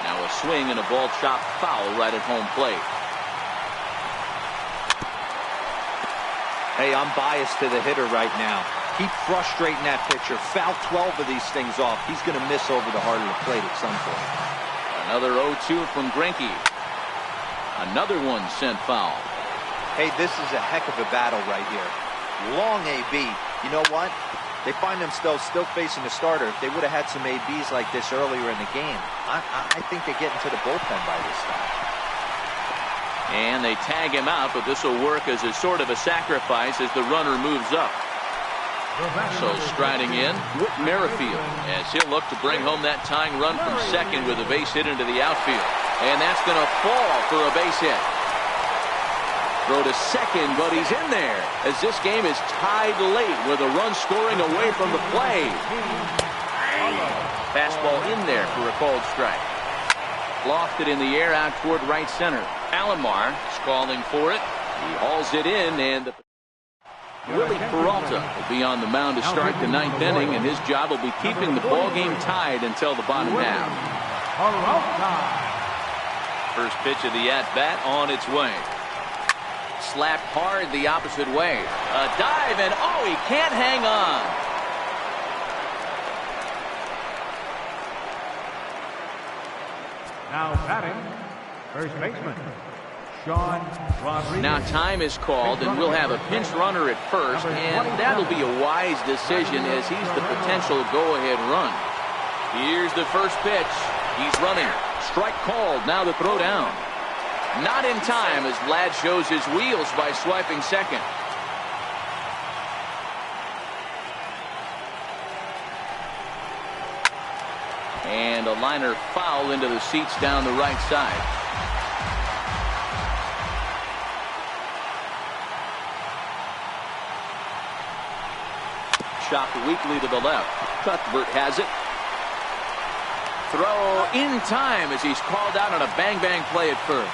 Now a swing and a ball chopped foul right at home plate. Hey, I'm biased to the hitter right now. Keep frustrating that pitcher. Foul 12 of these things off. He's going to miss over the heart of the plate at some point. Another 0-2 from Greinke. Another one sent foul. Hey, this is a heck of a battle right here. Long AB. You know what? They find themselves still facing the starter. If they would have had some ABs like this earlier in the game, I think they're getting to the bullpen by this time. And they tag him out, but this will work as a sort of a sacrifice as the runner moves up. So striding in, Whit Merrifield, as he'll look to bring home that tying run from second with a base hit into the outfield. And that's going to fall for a base hit. Throw to second, but he's in there as this game is tied late with a run scoring away from the play. Fastball in there for a called strike. Lofted in the air out toward right center. Alomar is calling for it. He hauls it in, and Willie Peralta will be on the mound to start the 9th inning, and his job will be keeping the ball game tied until the bottom half. First pitch of the at-bat on its way. Slapped hard the opposite way. A dive, and oh, he can't hang on. Now batting, first baseman, Sean Rodriguez. Now time is called, and we'll have a pinch runner at first, and that'll be a wise decision as he's the potential go-ahead run. Here's the first pitch. He's running. Strike called. Now the throw down. Not in time as Vlad shows his wheels by swiping second. And a liner foul into the seats down the right side. Chopped weakly to the left. Cuthbert has it. Throw in time as he's called out on a bang-bang play at first.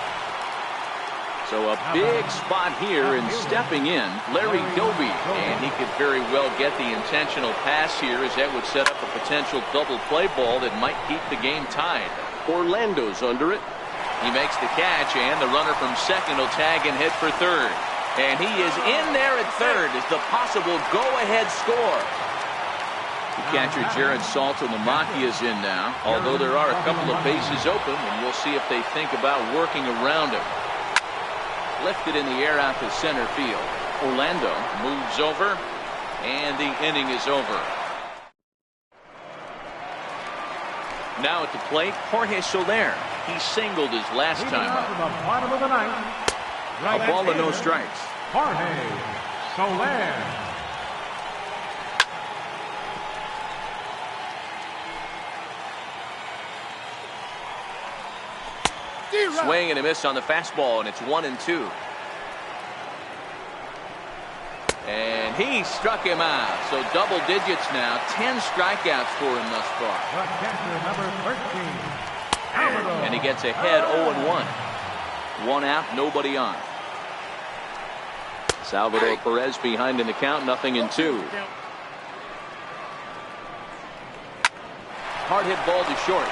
So a big spot here, and stepping in, Larry Doby, and he could very well get the intentional pass here as that would set up a potential double play ball that might keep the game tied. Orlando's under it. He makes the catch, and the runner from second will tag and hit for third. And he is in there at third as the possible go-ahead score. The catcher Jared Saltalamacchia is in now, although there are a couple of bases open, and we'll see if they think about working around him. Lifted in the air out to center field. Orlando moves over, and the inning is over. Now at the plate, Jorge Soler. He singled his last time up. From the bottom of the ninth, A ball and no strikes. Jorge Soler. Swing and a miss on the fastball, and it's 1-2. And he struck him out. So double digits now. 10 strikeouts for him thus far. Number 13. And he gets ahead 0-1. 1 out, nobody on. Salvador Perez behind in the count, 0-2. Hard hit ball to short.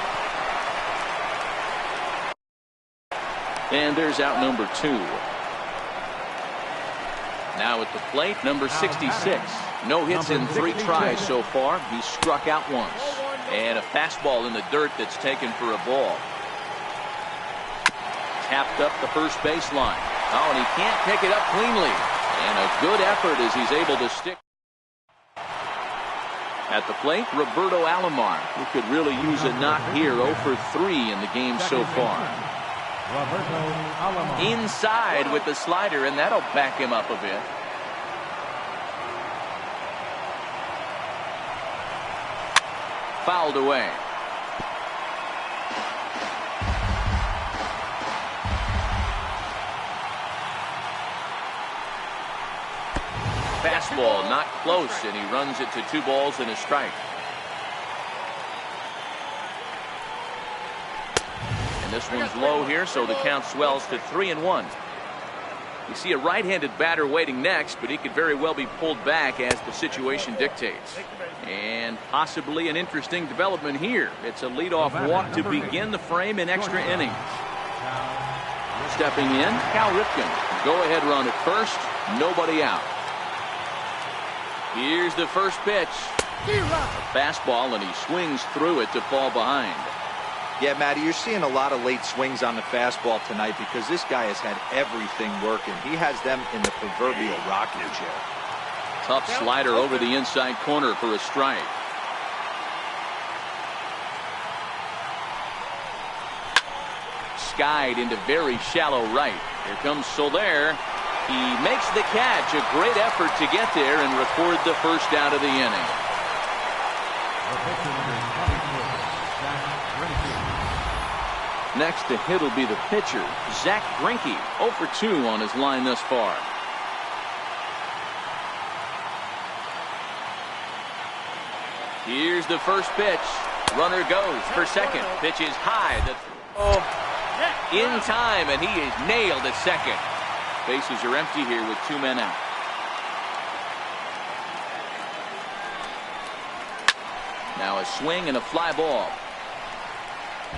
And there's out number 2. Now at the plate, number 66. No hits in 3 tries so far. He's struck out once. And a fastball in the dirt that's taken for a ball. Tapped up the first baseline. Oh, and he can't pick it up cleanly. And a good effort as he's able to stick. At the plate, Roberto Alomar, who could really use a knock here. 0 for 3 in the game so far. Inside with the slider, and that'll back him up a bit. Fouled away. Fastball not close, and he runs it to 2 balls and a strike. And this one's low here, so the count swells to 3-1. You see a right-handed batter waiting next, but he could very well be pulled back as the situation dictates. And possibly an interesting development here. It's a leadoff walk to begin the frame in extra innings. Stepping in, Cal Ripken. Go-ahead run at first, nobody out. Here's the first pitch. A fastball, and he swings through it to fall behind. Yeah, Matty, you're seeing a lot of late swings on the fastball tonight because this guy has had everything working. He has them in the proverbial rocking chair. Tough slider over the inside corner for a strike. Skied into very shallow right. Here comes Soler. He makes the catch. A great effort to get there and record the first out of the inning. Next to hit will be the pitcher, Zach Greinke. 0 for 2 on his line thus far. Here's the first pitch. Runner goes for second. Pitch is high. In time, and he is nailed at second. Bases are empty here with 2 men out. Now a swing and a fly ball.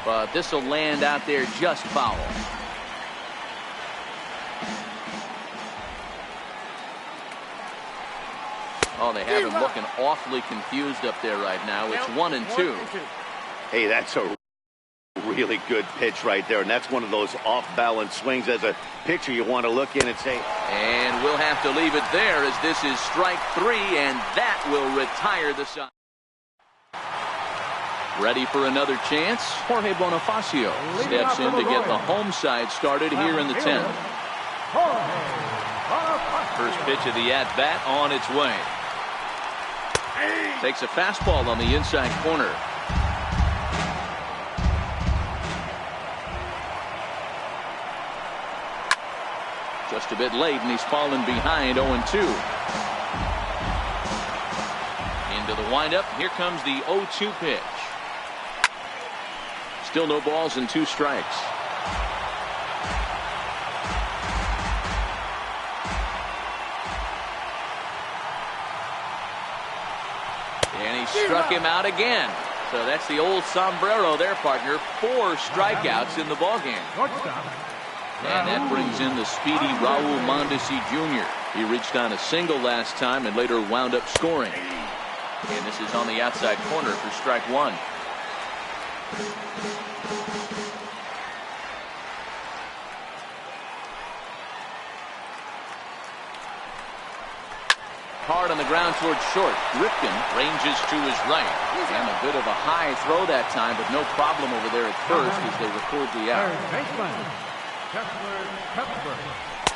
But this will land out there just foul. Oh, they have him looking awfully confused up there right now. It's 1-2. Hey, that's a really good pitch right there, and that's one of those off-balance swings. As a pitcher, you want to look in and say, and we'll have to leave it there as this is strike 3, and that will retire the side. Ready for another chance? Jorge Bonifacio steps in to get the home side started here in the 10th. First pitch of the at-bat on its way. Takes a fastball on the inside corner. Just a bit late, and he's fallen behind 0-2. Into the windup. Here comes the 0-2 pitch. Still no balls and 2 strikes. And he struck him out again. So that's the old sombrero there, partner. 4 strikeouts in the ballgame. And that brings in the speedy Raul Mondesi Jr. He reached on a single last time and later wound up scoring. And this is on the outside corner for strike 1. Hard on the ground towards short. Ripken ranges to his right. And a bit of a high throw that time, but no problem over there at first as they record the out.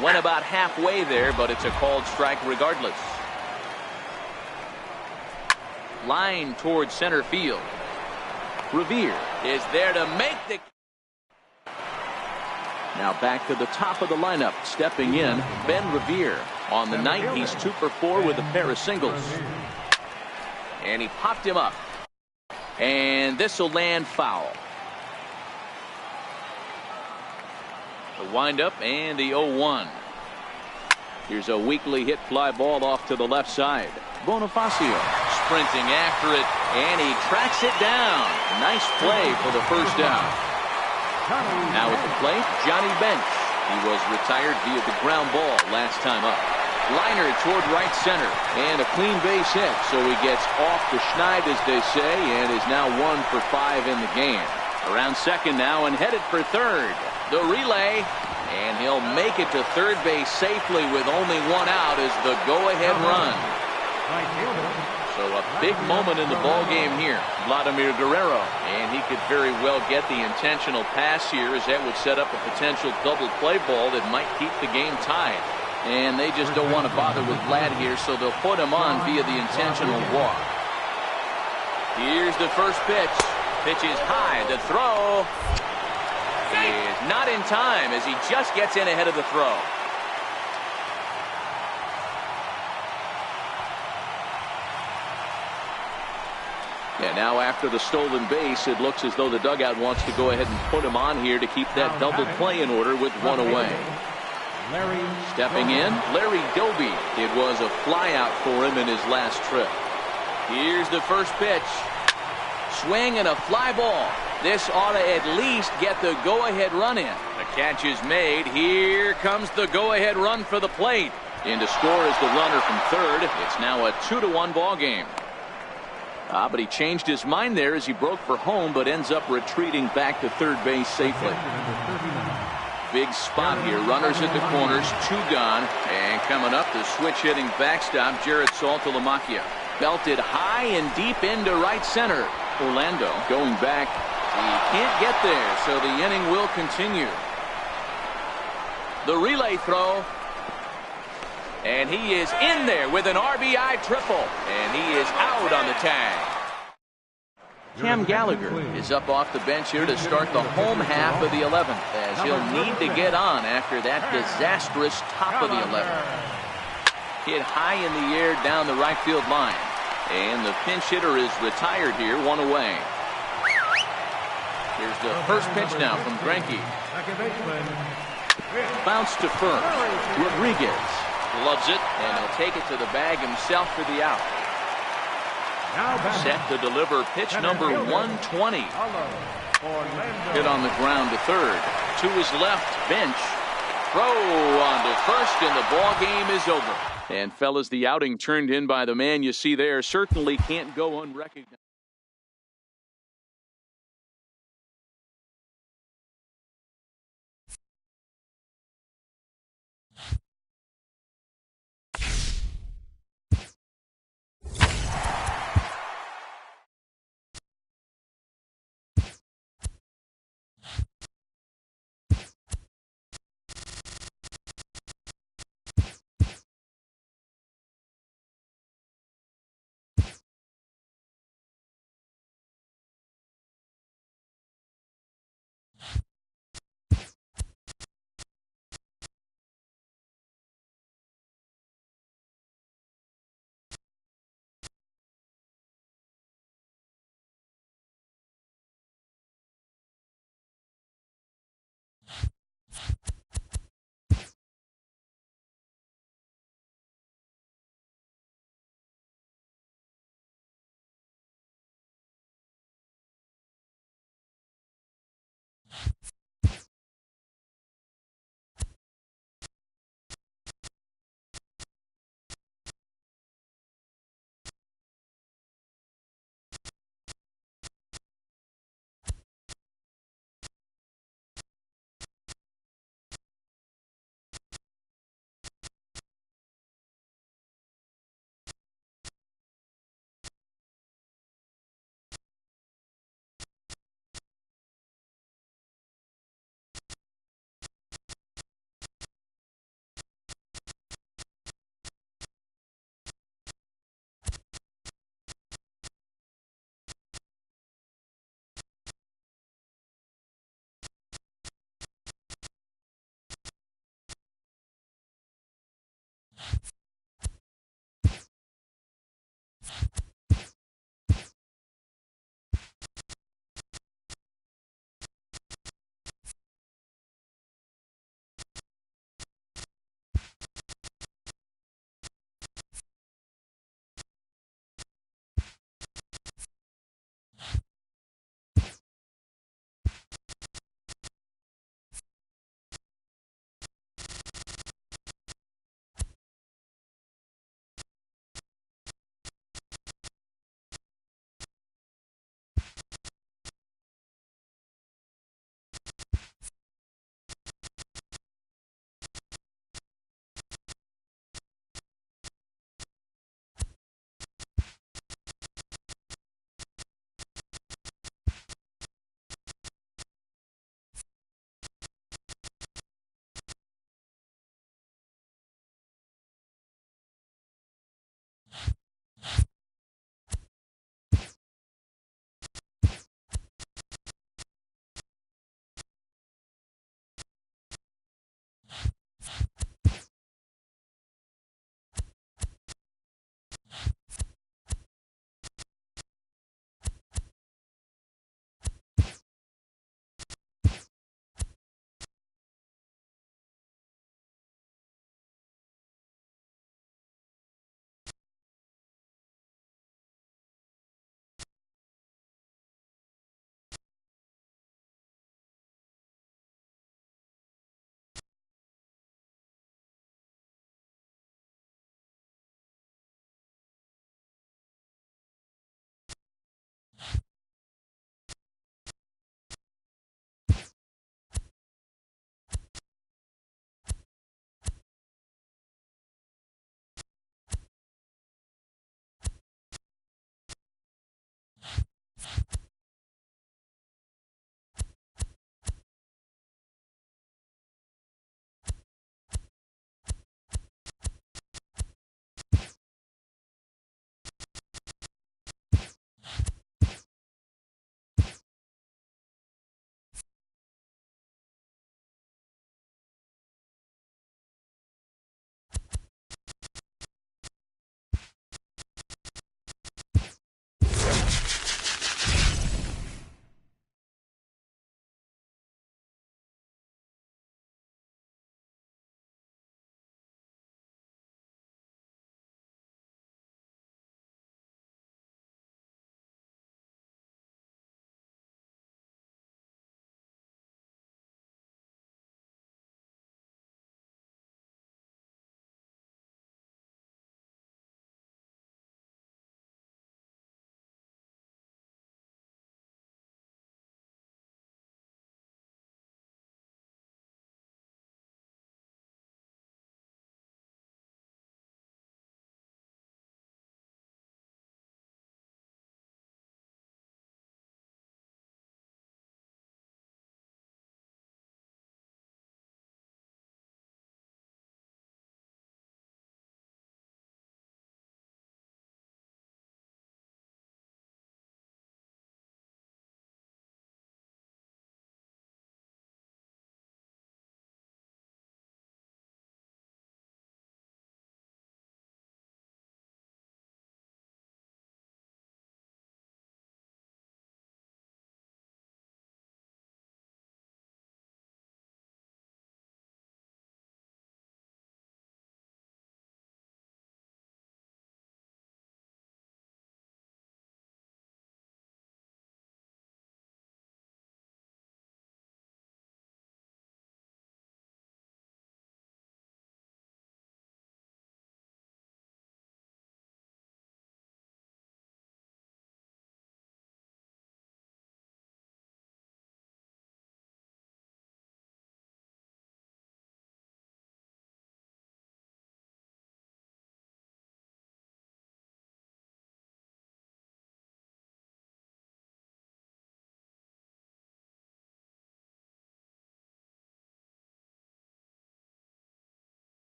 Went about halfway there, but it's a called strike regardless. Line towards center field. Revere is there to make the... Now back to the top of the lineup. Stepping in, Ben Revere. On the night, he's 2 for 4 with a pair of singles. And he popped him up. And this will land foul. The windup and the 0-1. Here's a weakly hit fly ball off to the left side. Bonifacio sprinting after it, and he tracks it down. Nice play for the first down. Now at the plate, Johnny Bench. He was retired via the ground ball last time up. Liner toward right center, and a clean base hit, so he gets off the schneid, as they say, and is now 1 for 5 in the game. Around second now and headed for third. The relay, and he'll make it to third base safely with only 1 out as the go-ahead run. So a big moment in the ball game here. Vladimir Guerrero, and he could very well get the intentional pass here, as that would set up a potential double play ball that might keep the game tied. And they just don't want to bother with Vlad here, so they'll put him on via the intentional walk. Here's the first pitch. Pitch is high. The throw is not in time as he just gets in ahead of the throw. Yeah, now after the stolen base, it looks as though the dugout wants to go ahead and put him on here to keep that double play in order with 1 away. Stepping in, Larry Doby. It was a flyout for him in his last trip. Here's the first pitch. Swing and a fly ball. This ought to at least get the go-ahead run in. The catch is made. Here comes the go-ahead run for the plate. In to score is the runner from third. It's now a 2-1 ball game. But he changed his mind there as he broke for home, but ends up retreating back to third base safely. Big spot here. Runners at the corners. 2 gone. And coming up, the switch hitting backstop, Jared Saltalamacchia. Belted high and deep into right center. Orlando going back. He can't get there, so the inning will continue. The relay throw. And he is in there with an RBI triple. And he is out on the tag. Cam Gallagher is up off the bench here to start the home half of the 11th, as he'll need to get on after that disastrous top of the 11th. Hit high in the air down the right field line. And the pinch hitter is retired here, 1 away. Here's the first pitch now from Greinke. Bounce to first. Rodriguez loves it, and he'll take it to the bag himself for the out. Set to deliver pitch number 120. Hit on the ground to third. To his left, Bench. Throw on to first, and the ball game is over. And fellas, the outing turned in by the man you see there certainly can't go unrecognized.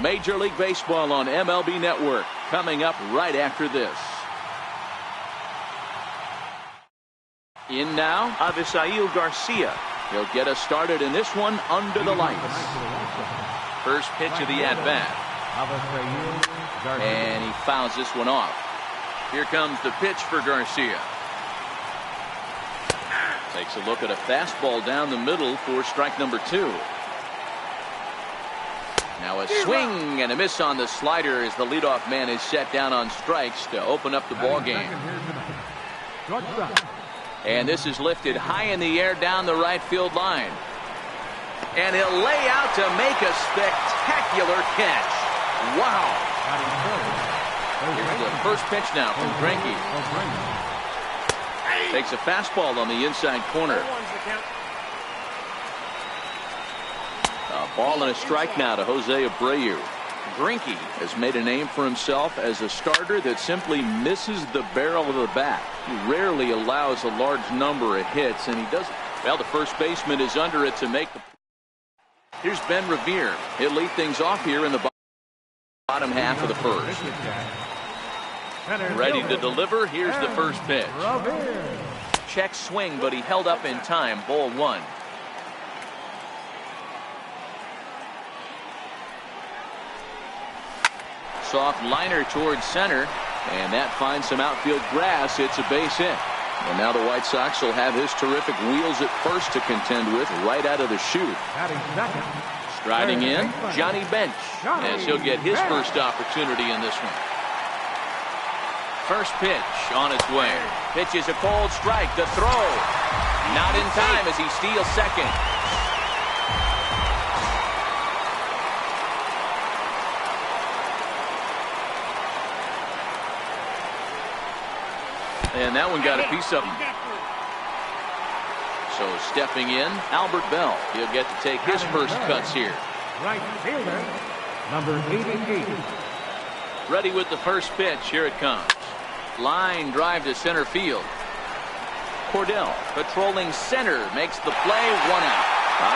Major League Baseball on MLB Network coming up right after this. In now, Avisail Garcia. He'll get us started in this one under the lights. First pitch of the at-bat. And he fouls this one off. Here comes the pitch for Garcia. Takes a look at a fastball down the middle for strike number 2. Now a swing and a miss on the slider as the leadoff man is set down on strikes to open up the ball game. And this is lifted high in the air down the right field line. And he'll lay out to make a spectacular catch. Wow. Here's the first pitch now from Greinke. Takes a fastball on the inside corner. A ball and a strike now to Jose Abreu. Greinke has made a name for himself as a starter that simply misses the barrel of the bat. He rarely allows a large number of hits, and he doesn't. Well, the first baseman is under it to make the. Here's Ben Revere. He'll lead things off here in the bottom half of the first. Ready to deliver. Here's the first pitch. Check swing, but he held up in time. Ball 1. Soft liner towards center, and that finds some outfield grass. It's a base hit. And now the White Sox will have his terrific wheels at first to contend with right out of the chute. Striding in, Johnny Bench, as he'll get his first opportunity in this one. First pitch on its way. Pitch is a cold strike. The throw not in time as he steals second. And that one got a piece of him. So stepping in, Albert Bell. He'll get to take his first cuts here. Right fielder, number 88. Ready with the first pitch. Here it comes. Line drive to center field. Cordell patrolling center, makes the play. 1 out.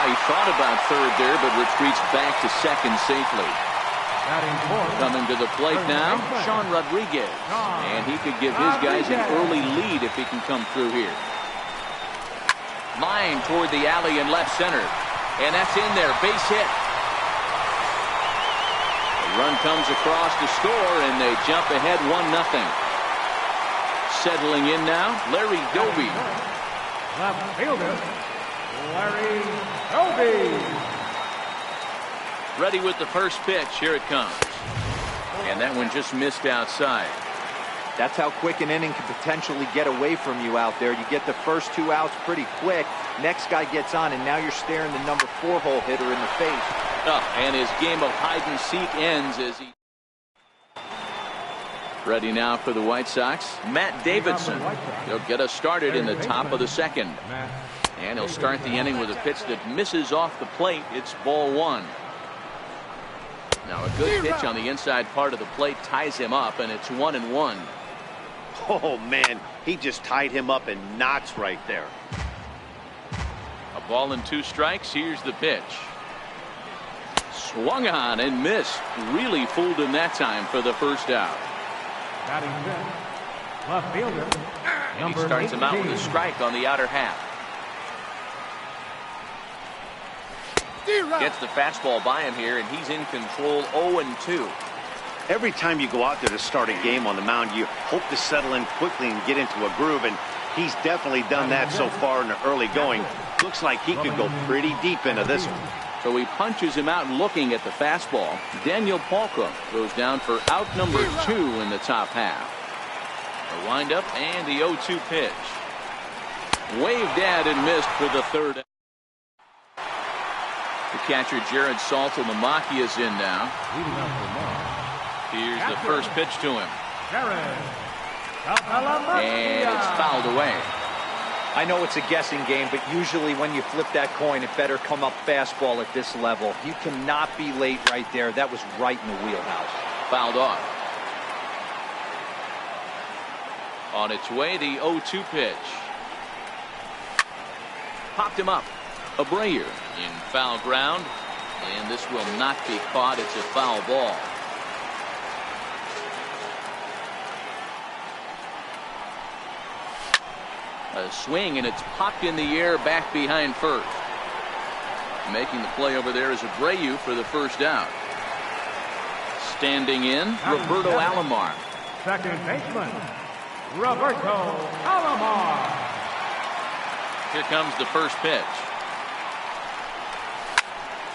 He thought about third there, but retreats back to second safely. Coming to the plate now, Sean Rodriguez. And he could give his guys an early lead if he can come through here. Line toward the alley in left center. And that's in there. Base hit. The run comes across to score, and they jump ahead 1-0. Settling in now, Larry Doby. Left fielder, Larry Doby. Ready with the first pitch. Here it comes. And that one just missed outside. That's how quick an inning can potentially get away from you out there. You get the first 2 outs pretty quick. Next guy gets on, and now you're staring the number 4 hole hitter in the face. And his game of hide and seek ends as he. Ready now for the White Sox, Matt Davidson. He'll get us started in the top of the second. And he'll start the inning with a pitch that misses off the plate. It's ball 1. Now a good pitch on the inside part of the plate ties him up, and it's 1-1. Oh, man, he just tied him up in knots right there. A ball and 2 strikes. Here's the pitch. Swung on and missed. Really fooled him that time for the first out. Left fielder, and he starts him out with a strike on the outer half. Gets the fastball by him here, and he's in control. 0-2. Every time you go out there to start a game on the mound, you hope to settle in quickly and get into a groove, and he's definitely done that so far in the early going. Looks like he could go pretty deep into this one. So he punches him out looking at the fastball. Daniel Palka goes down for out number 2 in the top half. The windup and the 0-2 pitch. Waved at and missed for the third. The catcher Jared Saltalamacchia is in now. Here's the first pitch to him. And it's fouled away. I know it's a guessing game, but usually when you flip that coin, it better come up fastball at this level. You cannot be late right there. That was right in the wheelhouse. Fouled off. On its way, the 0-2 pitch. Popped him up. Abreu in foul ground. And this will not be caught. It's a foul ball. A swing, and it's popped in the air back behind first. Making the play over there is Abreu for the first out. Standing in, Roberto Alomar. Second baseman, Roberto Alomar. Here comes the first pitch.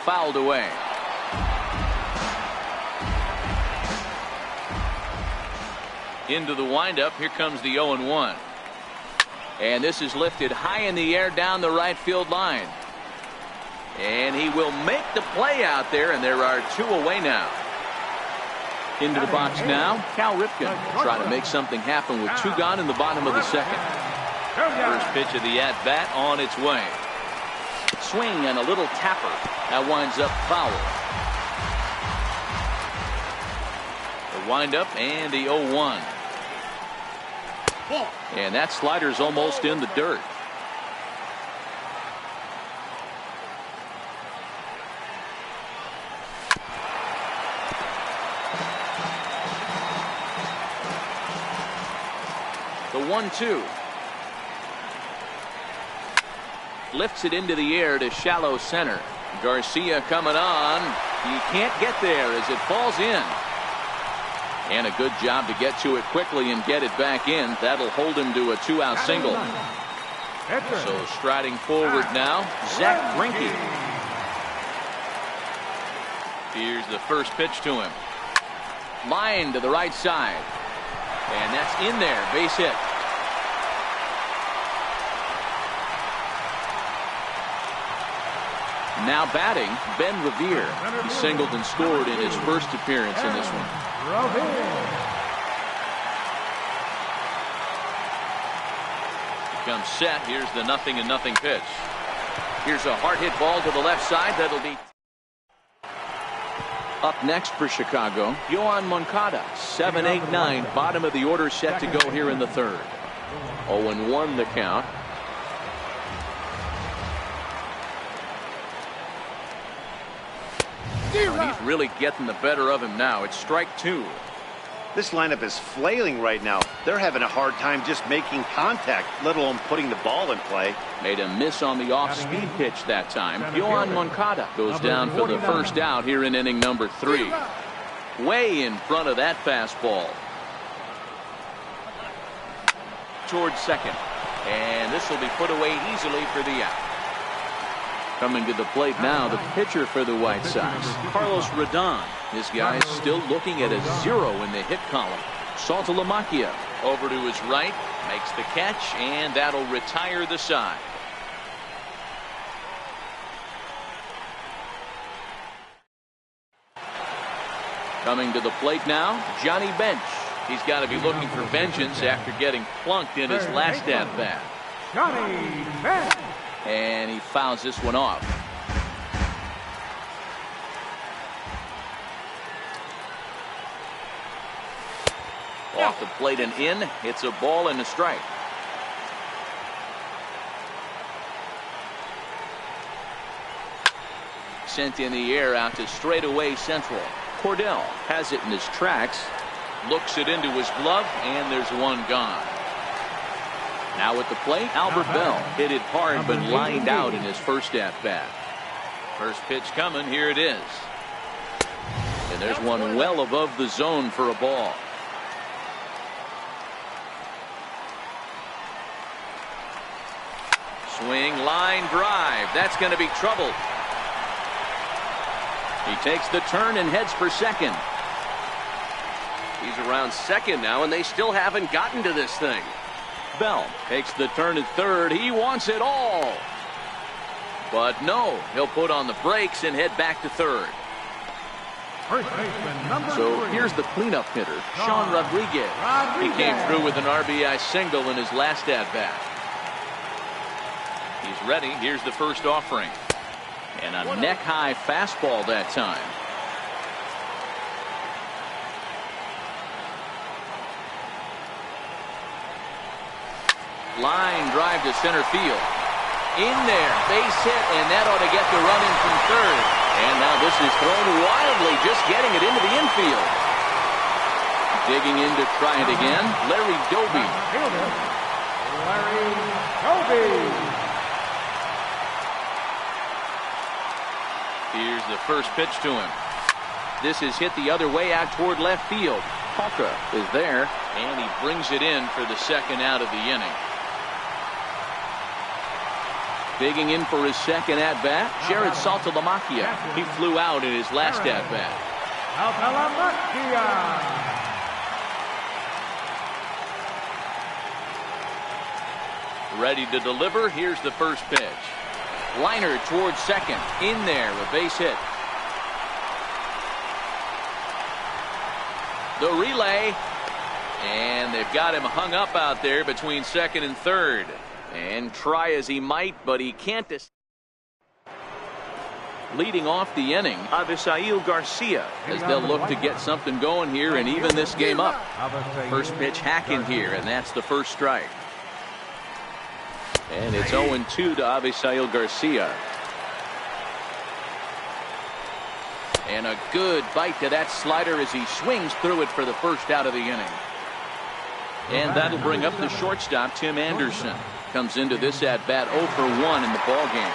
Fouled away. Into the windup. Here comes the 0-1. And this is lifted high in the air down the right field line. And he will make the play out there, and there are two away now. Into the box now, Cal Ripken trying to make something happen with two gone in the bottom of the second. First pitch of the at-bat on its way. Swing and a little tapper. That winds up foul. The windup and the 0-1. And that slider's almost in the dirt. The 1-2. Lifts it into the air to shallow center. Garcia coming on. He can't get there as it falls in. And a good job to get to it quickly and get it back in. That'll hold him to a two-out single. So striding forward now, Zach Greinke. Here's the first pitch to him. Line to the right side. And that's in there. Base hit. Now batting, Ben Revere. He singled and scored in his first appearance in this one. Comes set. Here's the 0-0 pitch. Here's a hard hit ball to the left side. That'll be up next for Chicago. Yoan Moncada, 7-8-9. Bottom of the order set to go here in the third. 0-1 the count. He's really getting the better of him now. It's strike two. This lineup is flailing right now. They're having a hard time just making contact, let alone putting the ball in play. Made a miss on the off-speed pitch that time. Yoan Moncada goes down for the first out here in inning number 3. Way in front of that fastball. Towards second. And this will be put away easily for the out. Coming to the plate now, the pitcher for the White Sox, Carlos Rodon. This guy's still looking at a 0 in the hit column. Saltalamacchia over to his right, makes the catch, and that'll retire the side. Coming to the plate now, Johnny Bench. He's got to be looking for vengeance after getting plunked in his last at-bat. Johnny Bench. And he fouls this one off. Off the plate and in. It's a ball and a strike. Sent in the air out to straightaway central. Cordell has it in his tracks. Looks it into his glove, and there's one gone. Now at the plate, Albert Bell hit it hard but lined out in his first at-bat. First pitch coming. Here it is. And there's one well above the zone for a ball. Swing, line drive. That's going to be trouble. He takes the turn and heads for second. He's around second now, and they still haven't gotten to this thing. Bell takes the turn at third. He wants it all. But no, he'll put on the brakes and head back to third. So here's the cleanup hitter, Sean Rodriguez. He came through with an RBI single in his last at-bat. He's ready. Here's the first offering. And a neck-high fastball that time. Line drive to center field. In there, base hit, and that ought to get the run in from third. And now this is thrown wildly, just getting it into the infield. Digging in to try it again, Larry Doby. Larry Doby. Here's the first pitch to him. This is hit the other way out toward left field. Palka is there, and he brings it in for the second out of the inning. Digging in for his second at-bat, Jared Saltalamacchia. He flew out in his last at-bat. Saltalamacchia. Ready to deliver. Here's the first pitch. Liner towards second. In there, a base hit. The relay. And they've got him hung up out there between second and third. And try as he might, but he can't. Leading off the inning, Avisail Garcia, as they'll look to get something going here and even this game up. First pitch hacking here, and that's the first strike. And it's 0-2 to Avisail Garcia. And a good bite to that slider as he swings through it for the first out of the inning. And that'll bring up the shortstop, Tim Anderson. Comes into this at-bat 0 for 1 in the ballgame.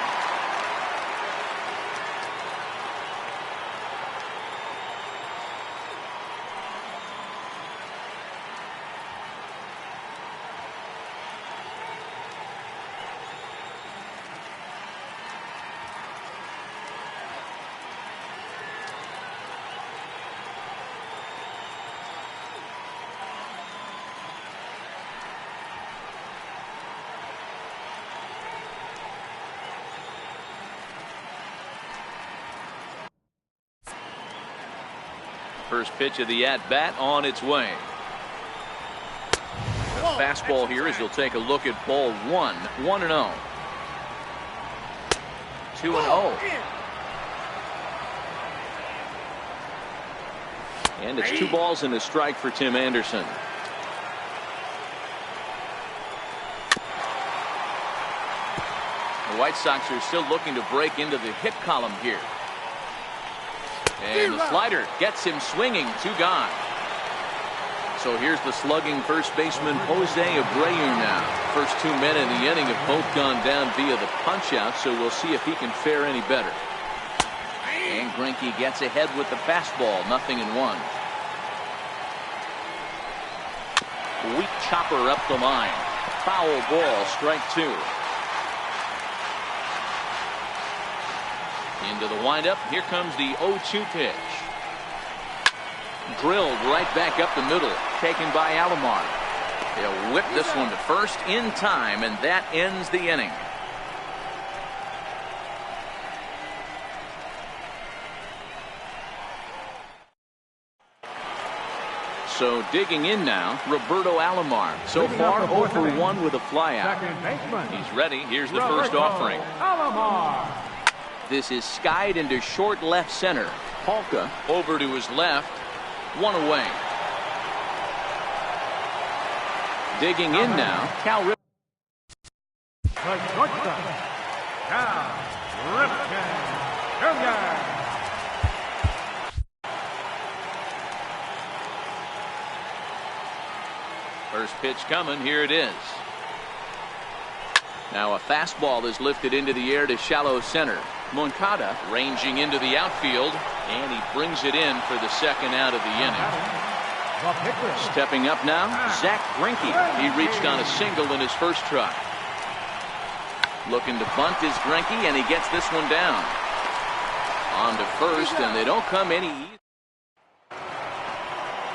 First pitch of the at-bat on its way. A fastball here as he'll take a look at ball one. 1-0. 2-0. And it's 2 balls and a strike for Tim Anderson. The White Sox are still looking to break into the hit column here. And the slider gets him swinging. 2 gone. So here's the slugging first baseman Jose Abreu now. First 2 men in the inning have both gone down via the punch out, so we'll see if he can fare any better. And Greinke gets ahead with the fastball. 0-1. Weak chopper up the line. Foul ball, strike 2. Into the windup. Here comes the 0-2 pitch. Drilled right back up the middle. Taken by Alomar. They'll whip this one to first in time, and that ends the inning. So digging in now, Roberto Alomar. So far 0 for 1 with a flyout. He's ready. Here's the first offering. Alomar. This is skied into short left center. Palka over to his left. 1 away. Digging in now, Cal Ripken. Cal Ripken Jr. First pitch coming. Here it is. Now a fastball is lifted into the air to shallow center. Moncada ranging into the outfield, and he brings it in for the second out of the inning. Stepping up now, Zack Greinke. He reached on a single in his first try. Looking to bunt is Greinke, and he gets this one down. On to first, and they don't come any easy.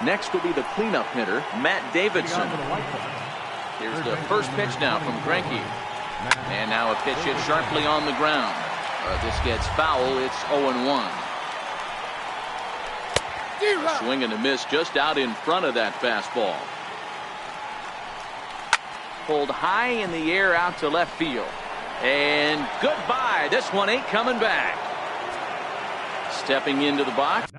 Next will be the cleanup hitter, Matt Davidson. Here's the first pitch now from Greinke. And now a pitch hit sharply on the ground. This gets foul. It's 0-1. Swing and a miss just out in front of that fastball. Pulled high in the air out to left field. And goodbye. This one ain't coming back. Stepping into the box.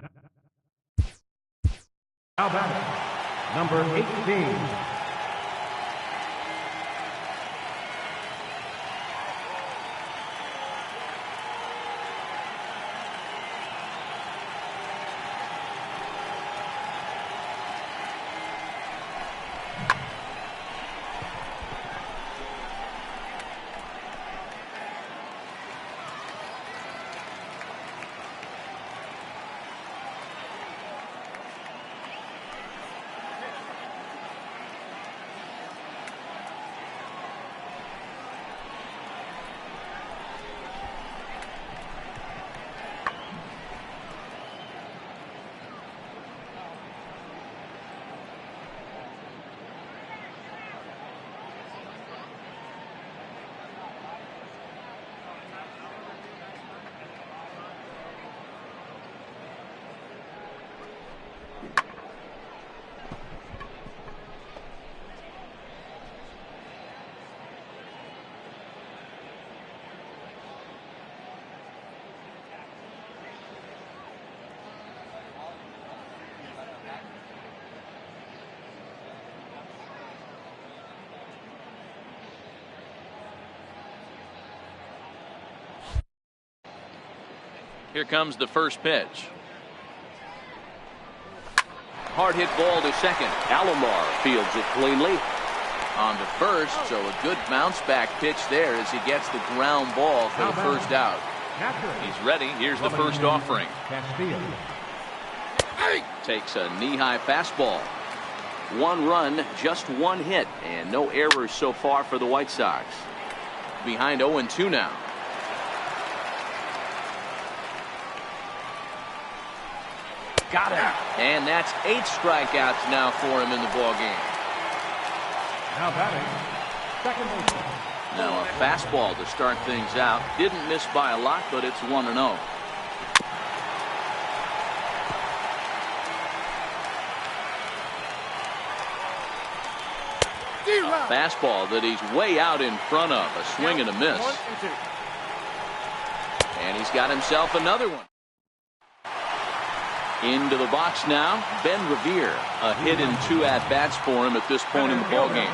Number 18. Here comes the first pitch. Hard hit ball to second. Alomar fields it cleanly. On to first, so a good bounce back pitch there as he gets the ground ball for the first out. He's ready. Here's the first offering. Takes a knee-high fastball. 1 run, just 1 hit, and no errors so far for the White Sox. Behind 0-2 now. Got him. And that's 8 strikeouts now for him in the ballgame. Now batting, second baseman. Now a fastball to start things out. Didn't miss by a lot, but it's 1-0. A fastball that he's way out in front of. A swing and a miss. And he's got himself another one. Into the box now, Ben Revere. A hit and 2 at-bats for him at this point in the ballgame.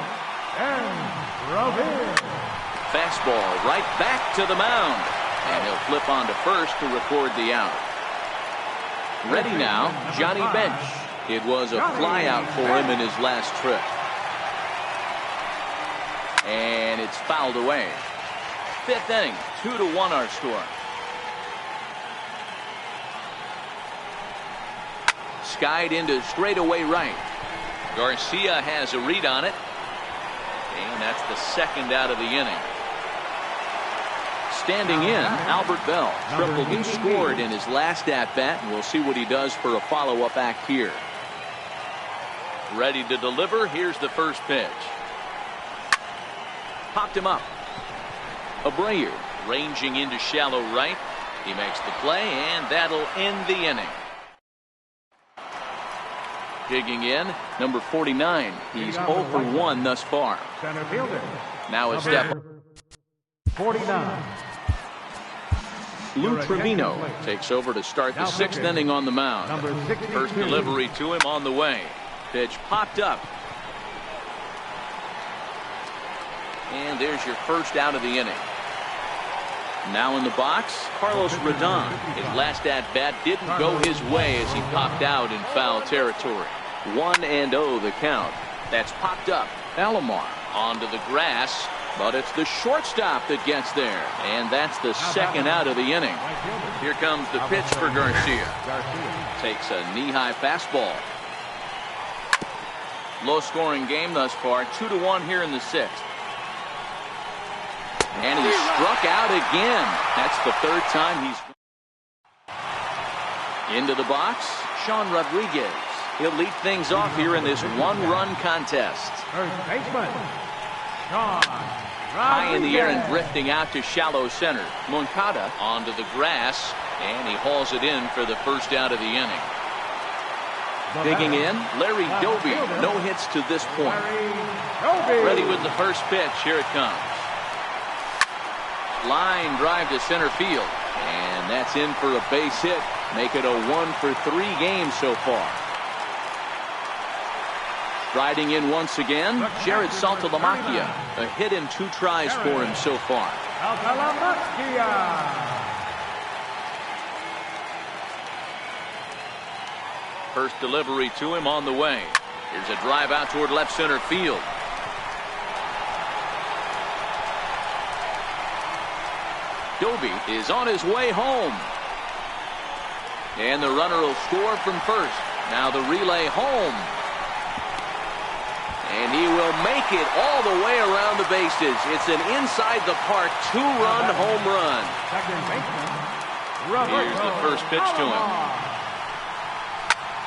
Fastball right back to the mound. And he'll flip on to first to record the out. Ready now, Johnny Bench. It was a flyout for him in his last trip. And it's fouled away. 5th inning, 2-1 our score. Skied into straightaway right. Garcia has a read on it. And that's the second out of the inning. Standing in, Albert Bell. Tripled and scored in his last at-bat, and we'll see what he does for a follow-up act here. Ready to deliver. Here's the first pitch. Popped him up. Abreu ranging into shallow right. He makes the play, and that'll end the inning. Digging in, number 49. He's 0 for 1 thus far. Center fielder. Now a step. 49. Lou Trevino takes over to start the 6th inning on the mound. First delivery to him on the way. Pitch popped up. And there's your first out of the inning. Now in the box, Carlos Rodon. His last at-bat didn't go his way as he popped out in foul territory. 1-0 the count. That's popped up. Alomar onto the grass, but it's the shortstop that gets there. And that's the second out of the inning. Here comes the pitch for Garcia. Takes a knee-high fastball. Low-scoring game thus far, 2-1 here in the 6th. And he struck out again. That's the 3rd time he's into the box. Sean Rodriguez. He'll lead things off here in this 1-run contest. First baseman, Sean High in the air and drifting out to shallow center. Moncada onto the grass, and he hauls it in for the first out of the inning. Digging in, Larry Doby. No hits to this point. Ready with the first pitch. Here it comes. Line drive to center field, and that's in for a base hit. Make it a 1 for 3 game so far. Riding in once again, Jared Saltalamacchia. A hit and 2 tries for him so far. First delivery to him on the way. Here's a drive out toward left center field. Doby is on his way home. And the runner will score from first. Now the relay home. And he will make it all the way around the bases. It's an inside the park 2-run home run. Here's the first pitch to him.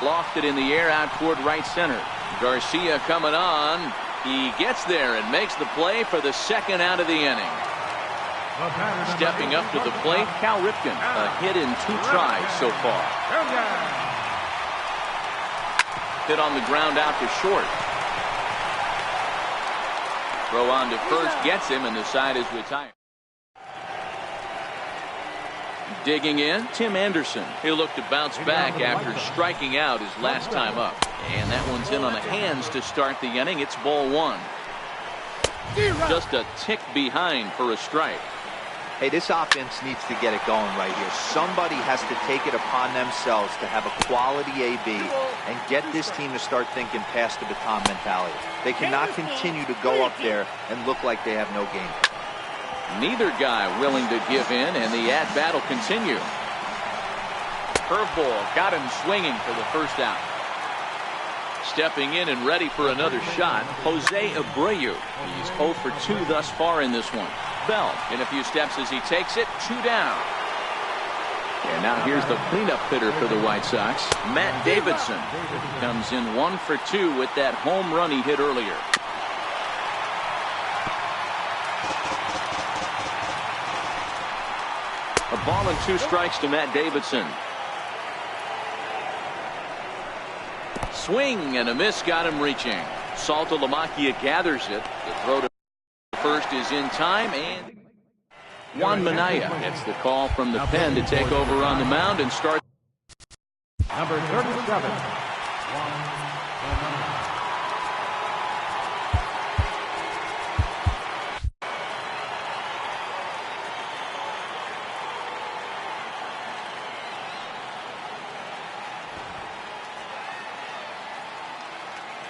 Lofted in the air out toward right center. Garcia coming on. He gets there and makes the play for the second out of the inning. Stepping up to the plate, Cal Ripken. A hit in 2 tries so far. Hit on the ground out to short. Throw on to first gets him, and the side is retired. Digging in, Tim Anderson. He'll look to bounce back after striking out his last time up. And that one's in on the hands to start the inning. It's ball 1. Just a tick behind for a strike. Hey, this offense needs to get it going right here. Somebody has to take it upon themselves to have a quality AB and get this team to start thinking past the baton mentality. They cannot continue to go up there and look like they have no game. Neither guy willing to give in, and the at-bat will continue. Curveball got him swinging for the first out. Stepping in and ready for another shot, Jose Abreu. He's 0 for 2 thus far in this one. Bell in a few steps as he takes it, 2 down. And now here's the cleanup hitter for the White Sox, Matt Davidson. Comes in 1 for 2 with that home run he hit earlier. A ball and 2 strikes to Matt Davidson. Swing and a miss got him reaching. Saltalamacchia gathers it. The throw to first is in time, and Juan Minaya gets the call from the pen to take over on the mound and start. Number 37.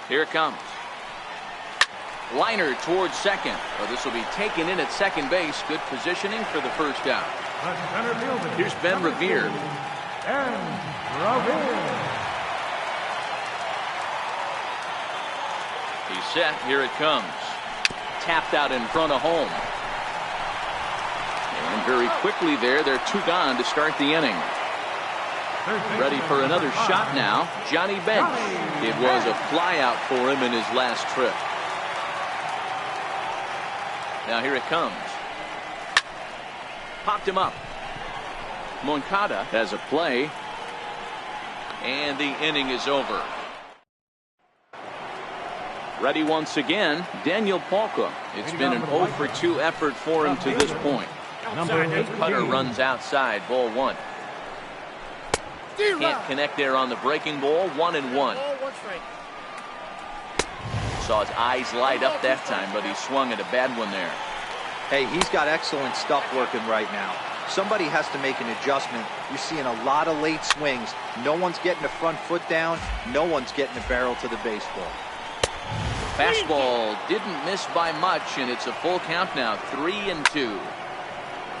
Here it comes. Liner towards second. Well, this will be taken in at second base. Good positioning for the first out. Here's Ben Revere. He's set. Here it comes. Tapped out in front of home. And very quickly there, they're 2 gone to start the inning. Ready for another shot now, Johnny Bench. It was a flyout for him in his last trip. Now here it comes. Popped him up. Moncada has a play. And the inning is over. Ready once again, Daniel Palka. It's been an 0 for 2 effort for him to this point. The cutter runs outside, ball 1. Can't connect there on the breaking ball. 1-1. Saw his eyes light up that time, but he swung at a bad one there. Hey, he's got excellent stuff working right now. Somebody has to make an adjustment. You're seeing a lot of late swings. No one's getting the front foot down. No one's getting the barrel to the baseball. Fastball didn't miss by much, and it's a full count now. 3-2.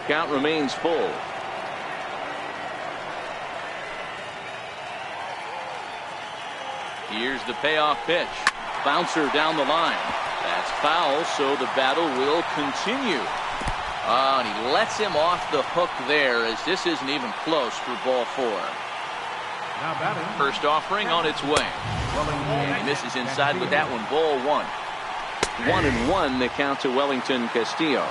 Count remains full. Here's the payoff pitch. Bouncer down the line. That's foul, so the battle will continue. And he lets him off the hook there, as this isn't even close for ball 4. First offering on its way. And he misses inside with that one. Ball 1. 1-1 the count to Wellington Castillo.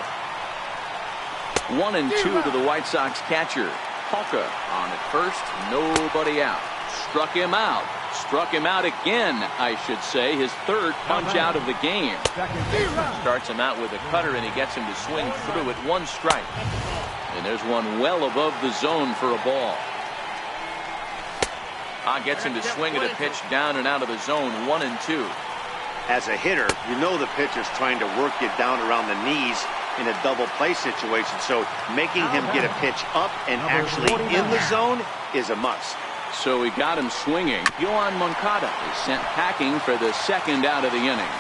1-2 to the White Sox catcher. Palka on at first. Nobody out. Struck him out. Struck him out again, I should say. His 3rd punch out of the game. Starts him out with a cutter, and he gets him to swing through it. 1 strike. And there's one well above the zone for a ball. Gets him to swing at a pitch down and out of the zone. 1-2. As a hitter, you know the pitcher's trying to work you down around the knees in a double play situation. So making him get a pitch up and actually in the zone is a must. So he got him swinging. Yohan Moncada is sent packing for the 2nd out of the inning.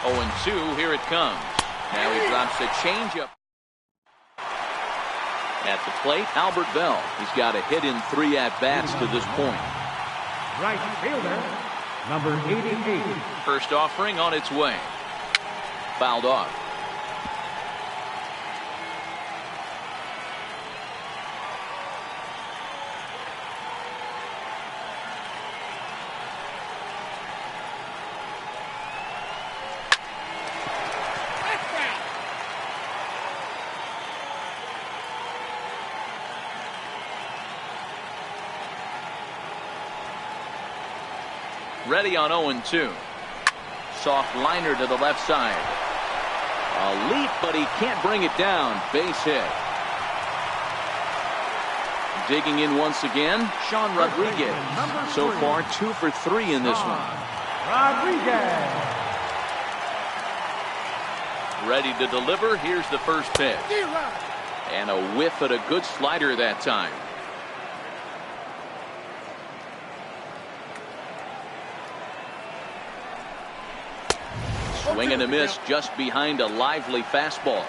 Oh, and 2, here it comes. Now he drops a changeup. At the plate, Albert Bell. He's got a hit in 3 at-bats to this point. Right fielder, number 88. First offering on its way. Fouled off. Ready on 0-2. Soft liner to the left side. A leap, but he can't bring it down. Base hit. Digging in once again, Sean Rodriguez. So far, 2 for 3 in this one. Rodriguez. ready to deliver. Here's the first pitch. And a whiff at a good slider that time. Swing and a miss just behind a lively fastball.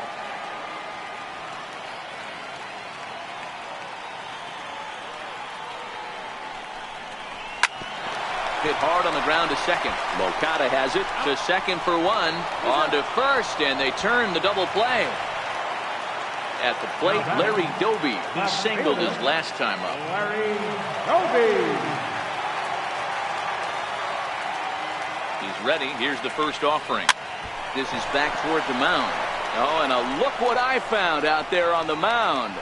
Hit hard on the ground to second. Moncada has it to second for one. On to first, and they turn the double play. At the plate, Larry Doby. He singled his last time up. Larry Doby. He's ready. Here's the first offering. This is back toward the mound. Oh, and a look what I found out there on the mound.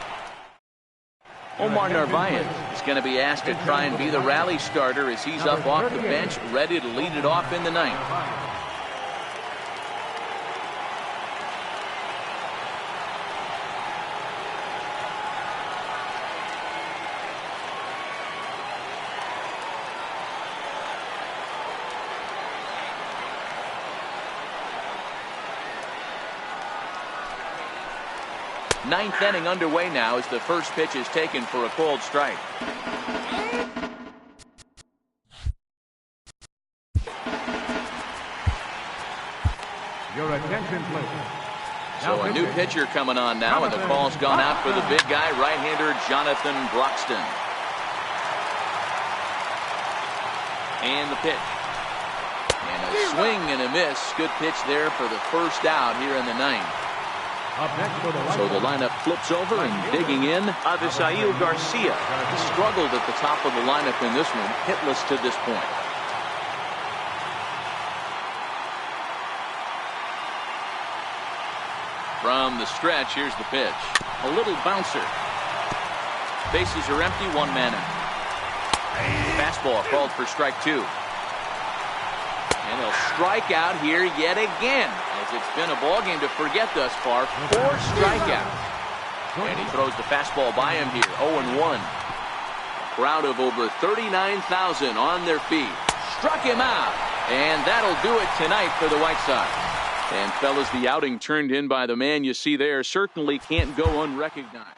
Omar Narvaez is going to be asked to try and be the rally starter as he's up off the bench, ready to lead it off in the ninth. Ninth inning underway now as the first pitch is taken for a called strike. Your attention, please. So a new pitcher coming on now, and the call's gone out for the big guy, right-hander Jonathan Broxton. And the pitch. And a swing and a miss. Good pitch there for the first out here in the ninth. So the lineup flips over, and digging in, Avisail Garcia. He struggled at the top of the lineup in this one, hitless to this point. From the stretch, here's the pitch. A little bouncer. Bases are empty, one man out. Fastball called for strike two. And he'll strike out here yet again, as it's been a ball game to forget thus far. 4 strikeouts. And he throws the fastball by him here, 0-1. A crowd of over 39,000 on their feet. Struck him out, and that'll do it tonight for the White Sox. And fellas, the outing turned in by the man you see there certainly can't go unrecognized.